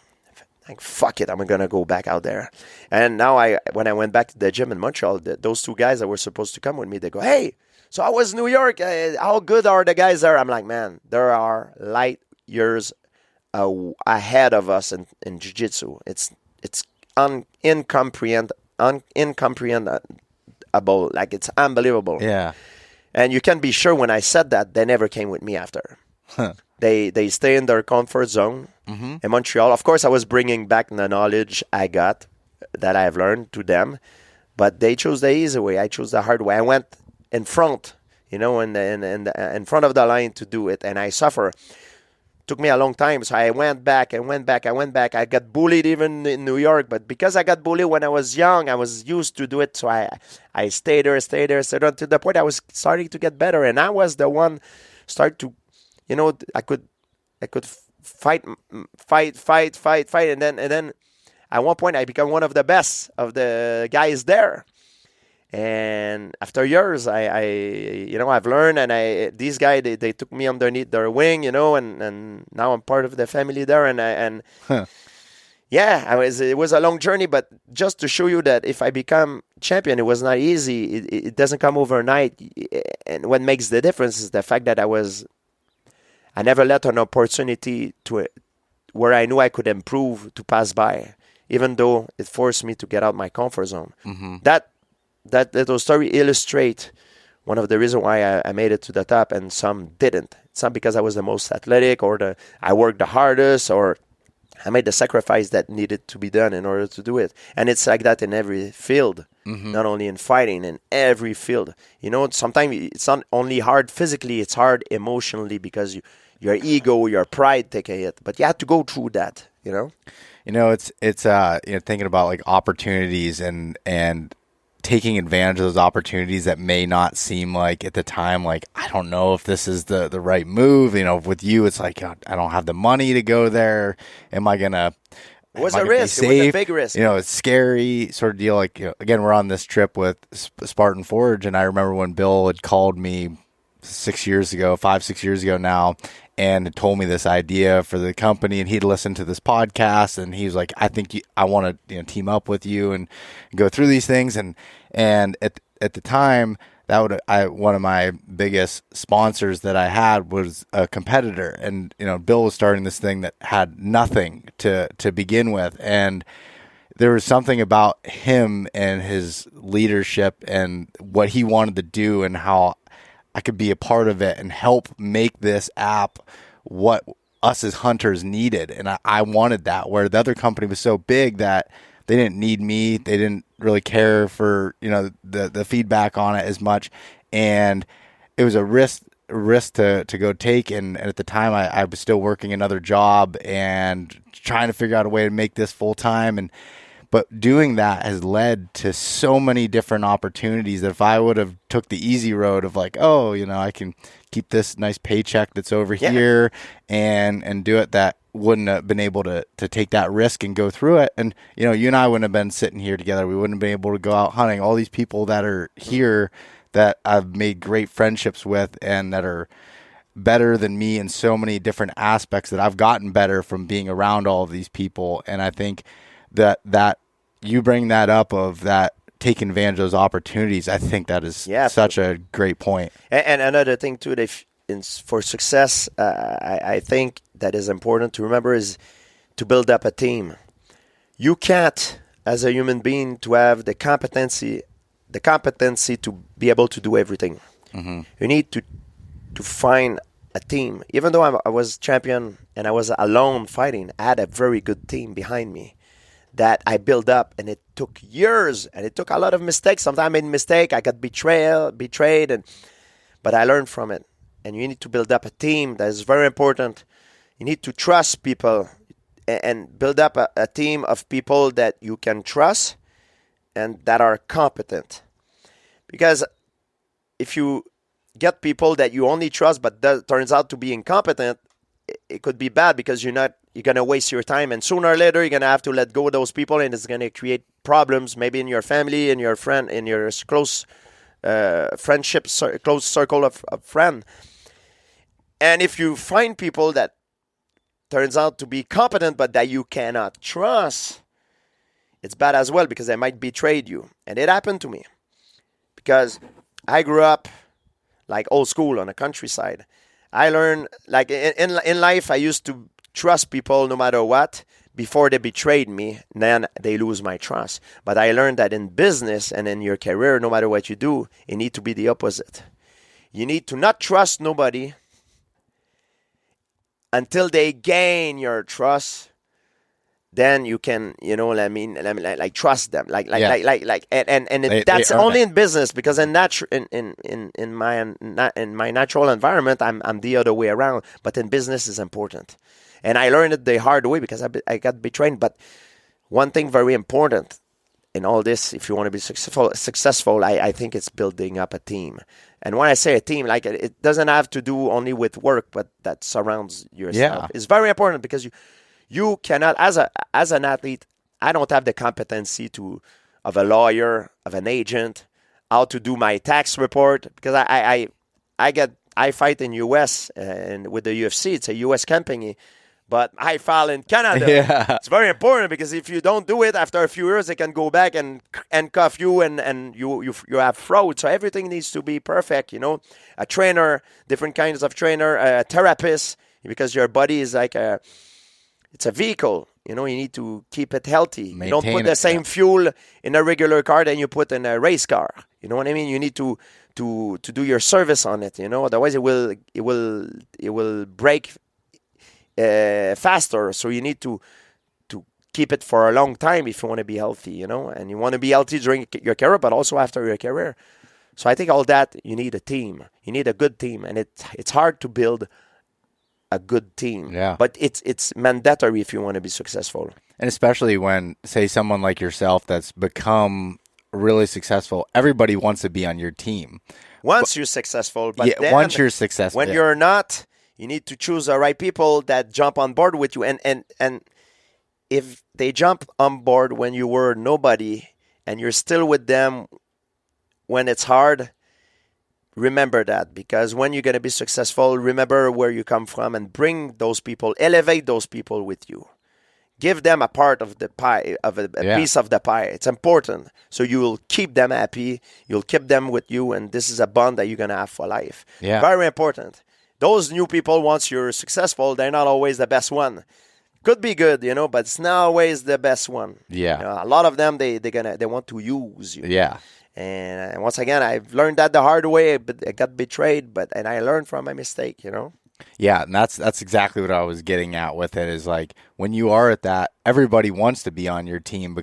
fuck it. I'm going to go back out there. And now when I went back to the gym in Montreal, those two guys that were supposed to come with me, they go, hey, so how was New York? How good are the guys there? I'm like, man, there are light years ahead of us in jiu-jitsu. It's incomprehensible. Like, it's unbelievable. Yeah. And you can be sure when I said that, they never came with me after. Huh. They stay in their comfort zone in Montreal. Of course, I was bringing back the knowledge I got that I've learned to them, but they chose the easy way. I chose the hard way. I went in front, in front of the line to do it, and I suffer. Took me a long time, so I went back. I got bullied even in New York, but because I got bullied when I was young, I was used to do it, so I stayed there to the point I was starting to get better, and I was the one start to, I could fight, and then at one point I became one of the best of the guys there. And after years, I've learned, and these guys, they took me underneath their wing, and now I'm part of the family there, it was a long journey, but just to show you that if I become champion, it was not easy. It doesn't come overnight, and what makes the difference is the fact that I never let an opportunity where I knew I could improve to pass by, even though it forced me to get out my comfort zone. Mm-hmm. That little story illustrates one of the reasons why I made it to the top and some didn't. It's not because I was the most athletic or I worked the hardest or I made the sacrifice that needed to be done in order to do it. And it's like that in every field, not only in fighting, in every field. Sometimes it's not only hard physically, it's hard emotionally because your ego, your pride take a hit. But you have to go through that, It's thinking about like opportunities and taking advantage of those opportunities that may not seem like at the time, like, I don't know if this is the right move. With you, it's like, I don't have the money to go there. Am I going to... It was a risk. It was a big risk. It's scary sort of deal. Like, again, we're on this trip with Spartan Forge, and I remember when Bill had called me 5-6 years ago now, and told me this idea for the company, and he'd listened to this podcast, and he was like, I think I want to team up with you and go through these things. And at the time, one of my biggest sponsors that I had was a competitor, and Bill was starting this thing that had nothing to begin with, and there was something about him and his leadership and what he wanted to do and how I could be a part of it and help make this app what us as hunters needed. And I wanted that, where the other company was so big that they didn't need me. They didn't really care for, the feedback on it as much. And it was a risk to go take. And at the time I was still working another job and trying to figure out a way to make this full time. But doing that has led to so many different opportunities that if I would have took the easy road of like, I can keep this nice paycheck that's over here and do it, that wouldn't have been able to take that risk and go through it. And, you and I wouldn't have been sitting here together. We wouldn't have been able to go out hunting. All these people that are here that I've made great friendships with and that are better than me in so many different aspects, that I've gotten better from being around all of these people. And I think that you bring that up of that taking advantage of those opportunities, I think that is such a great point. And another thing too, for success, I think that is important to remember is to build up a team. You can't, as a human being, to have the competency to be able to do everything. Mm-hmm. You need to find a team. Even though I was champion and I was alone fighting, I had a very good team behind me that I built up, and it took years, and it took a lot of mistakes. Sometimes I made a mistake, I got betrayed, but but I learned from it. And you need to build up a team. That is very important. You need to trust people and build up a team of people that you can trust and that are competent. Because if you get people that you only trust but that turns out to be incompetent, it could be bad because you're going to waste your time. And sooner or later, you're going to have to let go of those people, and it's going to create problems maybe in your family, in your friend, in your close friendship, close circle of friends. And if you find people that turns out to be competent but that you cannot trust, it's bad as well because they might betray you. And it happened to me because I grew up like old school on the countryside. I learned, like in life, I used to trust people no matter what before they betrayed me. Then they lose my trust. But I learned that in business and in your career, no matter what you do, it need to be the opposite. You need to not trust nobody until they gain your trust. Then you can, like trust them, that's only in business, because in my natural environment, I'm the other way around. But in business is important, and I learned it the hard way because I got betrayed. But one thing very important in all this, if you want to be successful, I think it's building up a team. And when I say a team, like it doesn't have to do only with work, but that surrounds yourself. Yeah. It's very important because you cannot, as an athlete, I don't have the competency of a lawyer, of an agent, how to do my tax report, because I fight in US and with the UFC. It's a US company, but I file in Canada. Yeah. It's very important because if you don't do it, after a few years, they can go back and cuff you, and you have fraud. So everything needs to be perfect. A trainer, different kinds of trainer, a therapist, because your body is like it's a vehicle. You need to keep it healthy. Maintain you don't put the same fuel in a regular car than you put in a race car. You know what I mean? You need to do your service on it. Otherwise it will break faster. So you need to keep it for a long time if you want to be healthy. And you want to be healthy during your career, but also after your career. So I think all that, you need a team. You need a good team, and it's hard to build a good team. Yeah. But it's mandatory if you want to be successful. And especially when, say, someone like yourself that's become really successful, everybody wants to be on your team. Once you're successful, but then once you're successful. When you're not, you need to choose the right people that jump on board with you. And if they jump on board when you were nobody and you're still with them when it's hard, remember that, because when you're going to be successful, remember where you come from and bring those people, elevate those people with you. Give them a part of the pie, of a piece of the pie. It's important. So you will keep them happy. You'll keep them with you. And this is a bond that you're going to have for life. Yeah. Very important. Those new people, once you're successful, they're not always the best one. Could be good, but it's not always the best one. Yeah. A lot of them, they want to use you. Yeah. And once again, I've learned that the hard way. But I got betrayed, and I learned from my mistake. Yeah, and that's exactly what I was getting at with it, is like when you are at that, everybody wants to be on your team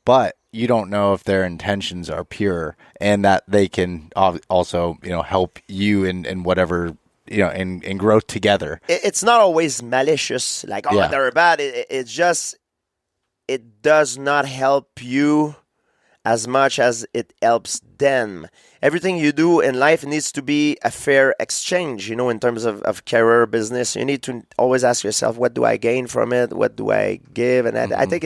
but you don't know if their intentions are pure and that they can also, help you in whatever, and grow together. It's not always malicious, like, they're bad. It's just, it does not help you as much as it helps them. Everything you do in life needs to be a fair exchange, in terms of career, business. You need to always ask yourself, what do I gain from it? What do I give? And I think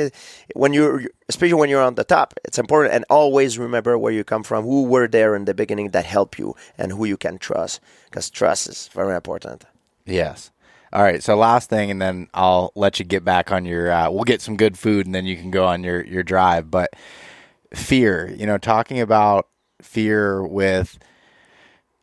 especially when you're on the top, it's important. And always remember where you come from, who were there in the beginning that helped you, and who you can trust, because trust is very important. Yes. All right, so last thing, and then I'll let you get back on your we'll get some good food, and then you can go on your drive. But fear, talking about fear with,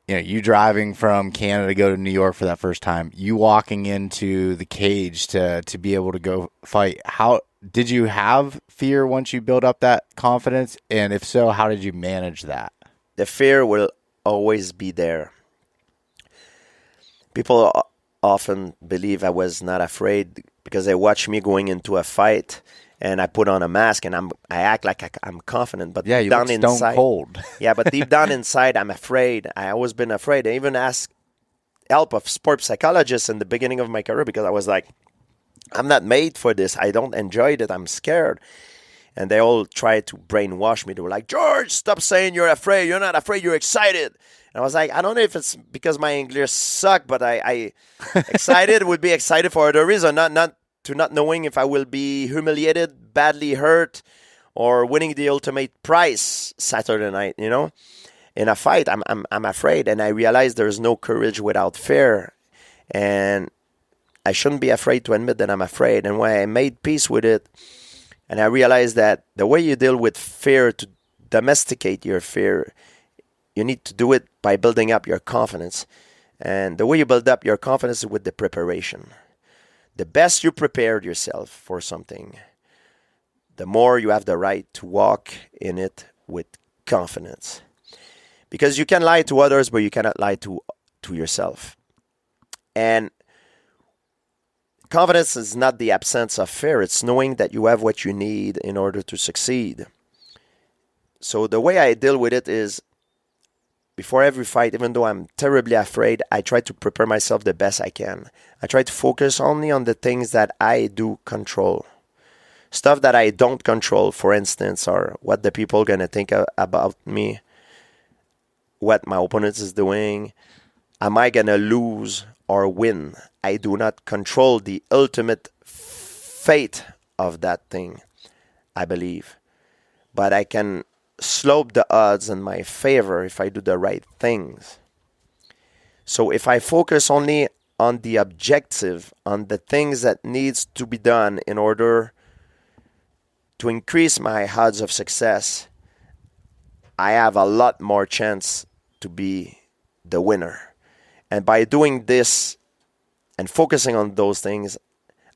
you driving from Canada to go to New York for that first time, you walking into the cage to be able to go fight. How did you have fear once you built up that confidence? And if so, how did you manage that? The fear will always be there. People often believe I was not afraid because they watch me going into a fight and I put on a mask, and I act like I'm confident, but Yeah, you down look stone inside, cold. yeah, but deep down inside, I'm afraid. I always been afraid. I even asked help of sports psychologists in the beginning of my career because I was like, I'm not made for this. I don't enjoy it. I'm scared. And they all tried to brainwash me. They were like, George, stop saying you're afraid. You're not afraid. You're excited. And I was like, I don't know if it's because my English suck, but I excited would be excited for other reason, not knowing if I will be humiliated, badly hurt, or winning the ultimate prize Saturday night. In a fight, I'm afraid, and I realize there's no courage without fear, and I shouldn't be afraid to admit that I'm afraid. And when I made peace with it, and I realized that the way you deal with fear, to domesticate your fear, you need to do it by building up your confidence. And the way you build up your confidence is with the preparation. The best you prepared yourself for something, the more you have the right to walk in it with confidence. Because you can lie to others, but you cannot lie to yourself. And confidence is not the absence of fear. It's knowing that you have what you need in order to succeed. So the way I deal with it is, before every fight, even though I'm terribly afraid, I try to prepare myself the best I can. I try to focus only on the things that I do control. Stuff that I don't control, for instance, are what the people are going to think about me, what my opponent is doing, am I going to lose or win? I do not control the ultimate fate of that thing, I believe. But I can slope the odds in my favor if I do the right things. So if I focus only on the objective, on the things that needs to be done in order to increase my odds of success, I have a lot more chance to be the winner. And by doing this and focusing on those things,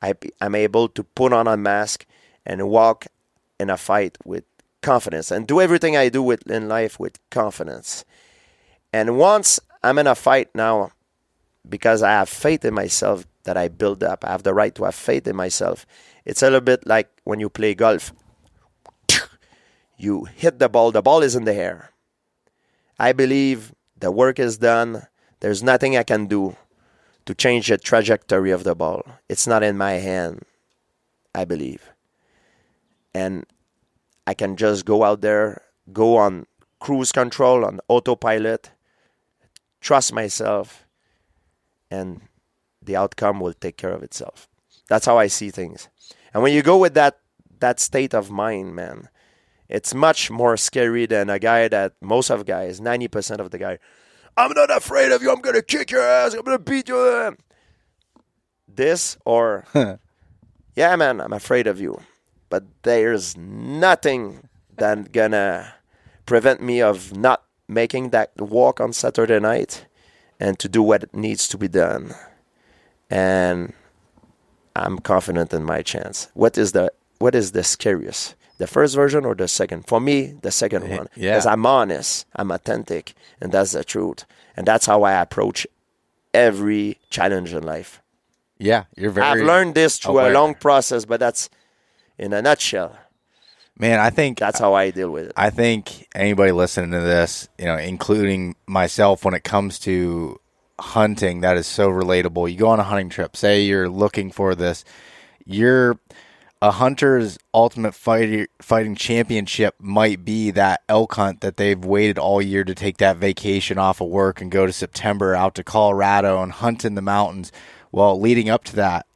I'm able to put on a mask and walk in a fight with confidence and do everything I do in life with confidence. And once I'm in a fight now, because I have faith in myself that I build up, I have the right to have faith in myself. It's a little bit like when you play golf. You hit the ball is in the air. I believe the work is done. There's nothing I can do to change the trajectory of the ball. It's not in my hand, I believe. And I can just go out there, go on cruise control, on autopilot, trust myself, and the outcome will take care of itself. That's how I see things. And when you go with that state of mind, man, it's much more scary than a guy that most of guys, 90% of the guy, I'm not afraid of you, I'm going to kick your ass, I'm going to beat you. This or, yeah, man, I'm afraid of you. But there's nothing that's going to prevent me of not making that walk on Saturday night and to do what needs to be done. And I'm confident in my chance. What is the scariest? The first version or the second? For me, the second one. Yeah. Because I'm honest, I'm authentic, and that's the truth. And that's how I approach every challenge in life. Yeah, you're very. I've learned this through aware. a long process, but that's in a nutshell. Man, I think That's how I deal with it. I think anybody listening to this, including myself, when it comes to hunting, that is so relatable. You go on a hunting trip, say you're looking for this, a hunter's ultimate fighting championship might be that elk hunt that they've waited all year to take that vacation off of work and go to September out to Colorado and hunt in the mountains. Well, leading up to that,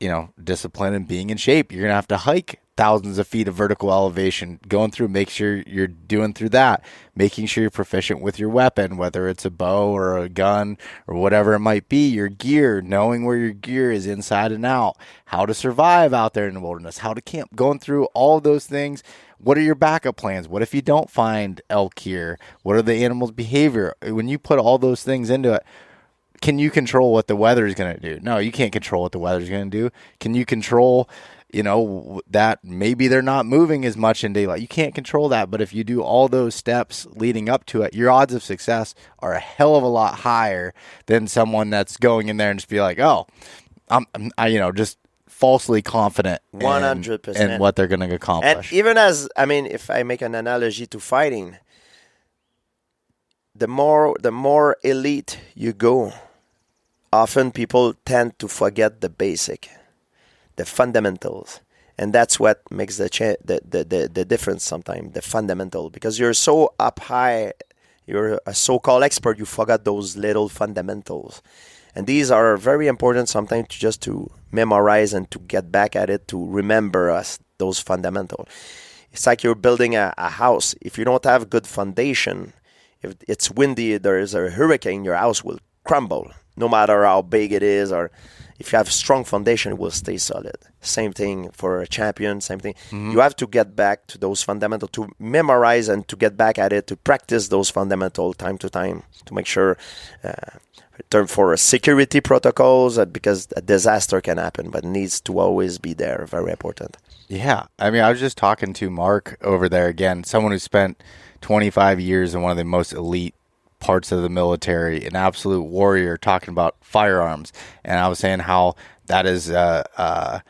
discipline and being in shape, you're going to have to hike thousands of feet of vertical elevation, going through, make sure you're doing through that, making sure you're proficient with your weapon, whether it's a bow or a gun or whatever it might be, your gear, knowing where your gear is inside and out, how to survive out there in the wilderness, how to camp, going through all of those things. What are your backup plans? What if you don't find elk here? What are the animals' behavior? When you put all those things into it, can you control what the weather is going to do? No, you can't control what the weather is going to do. Can you control that maybe they're not moving as much in daylight? You can't control that, but if you do all those steps leading up to it, your odds of success are a hell of a lot higher than someone that's going in there and just be like, oh, I just falsely confident 100%. in what they're going to And accomplish. even if I make an analogy to fighting, the more elite you go, often people tend to forget the basic, the fundamentals. And that's what makes the difference sometimes, the fundamental. Because you're so up high, you're a so-called expert, you forgot those little fundamentals. And these are very important sometimes to memorize and to get back at it, to remember those fundamentals. It's like you're building a house. If you don't have good foundation, if it's windy, there is a hurricane, your house will crumble, no matter how big it is. Or if you have strong foundation, it will stay solid. Same thing for a champion, same thing. You have to get back to those fundamentals, to memorize and to get back at it, to practice those fundamentals time to time, to make sure, for security protocols, because a disaster can happen, but it needs to always be there. Very important. Yeah. I mean, I was just talking to Mark over there again, someone who spent 25 years in one of the most elite parts of the military, an absolute warrior, talking about firearms. And I was saying how that is a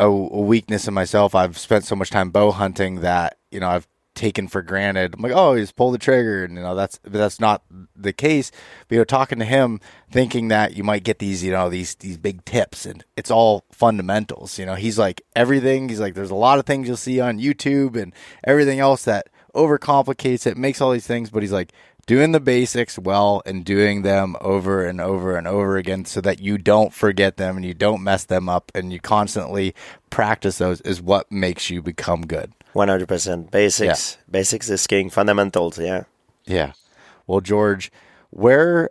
weakness in myself. I've spent so much time bow hunting that, I've taken for granted. I'm like, oh, you just pull the trigger, and that's not the case. But talking to him, thinking that you might get these, these big tips, and it's all fundamentals. He's like everything. He's like, there's a lot of things you'll see on YouTube and everything else that overcomplicates it, makes all these things. But he's like, doing the basics well and doing them over and over and over again so that you don't forget them and you don't mess them up and you constantly practice those is what makes you become good. 100%. Basics. Yeah. Basics is king. Fundamentals, yeah. Yeah. Well, George, so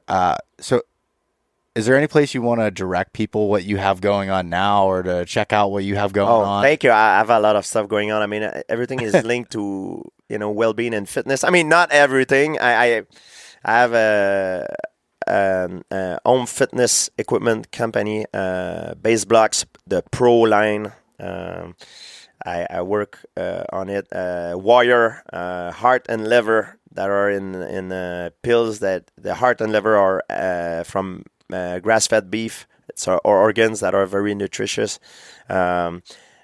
is there any place you want to direct people what you have going on now, or to check out what you have going on? Thank you. I have a lot of stuff going on. I mean, everything is linked to, well-being and fitness. I mean, not everything. I have a home fitness equipment company, Base Blocks, the Pro line. I work on it. Wire, heart and liver that are in pills. That the heart and liver are from grass-fed beef. It's our organs that are very nutritious.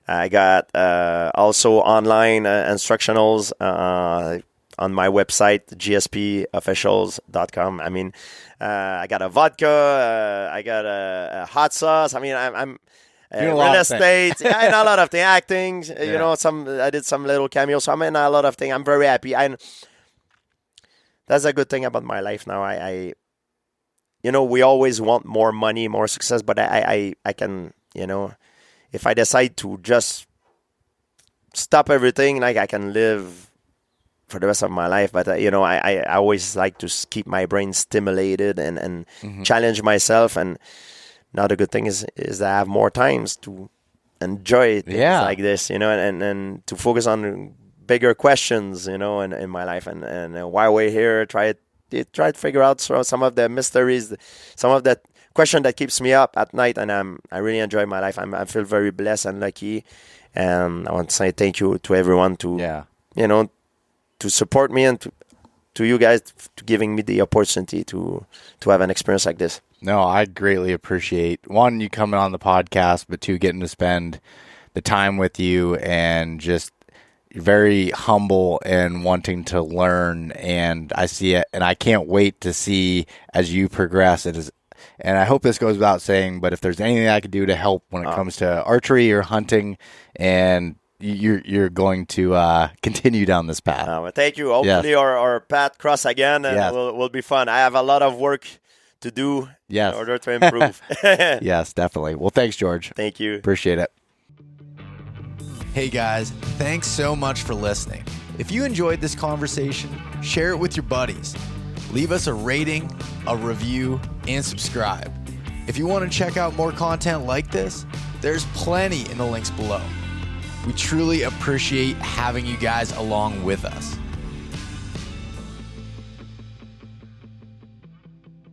I got also online instructionals on my website, gspofficials.com. I mean, I got a vodka. I got a hot sauce. I mean, I'm real estate. Yeah, and a lot of things. Acting. Yeah. I did some little cameos. So I'm in a lot of things. I'm very happy. That's a good thing about my life now. We always want more money, more success, but I can, if I decide to just stop everything, like, I can live for the rest of my life. But, I always like to keep my brain stimulated and challenge myself. And now the good thing is that I have more times to enjoy things like this, and to focus on bigger questions, in my life, and while we're here, try to figure out some of the mysteries, some of the question that keeps me up at night, and I really enjoy my life. I feel very blessed and lucky, and I want to say thank you to everyone to support me, and to you guys to giving me the opportunity to have an experience like this. No, I greatly appreciate, one, you coming on the podcast, but two, getting to spend the time with you, and just very humble and wanting to learn. And I see it, and I can't wait to see as you progress. And I hope this goes without saying, but if there's anything I could do to help when it comes to archery or hunting, and you're going to continue down this path. Well, thank you. Hopefully our path cross again, and will be fun. I have a lot of work to do in order to improve. Yes, definitely. Well, thanks, George. Thank you. Appreciate it. Hey guys, thanks so much for listening. If you enjoyed this conversation, share it with your buddies. Leave us a rating, a review, and subscribe. If you want to check out more content like this, there's plenty in the links below. We truly appreciate having you guys along with us.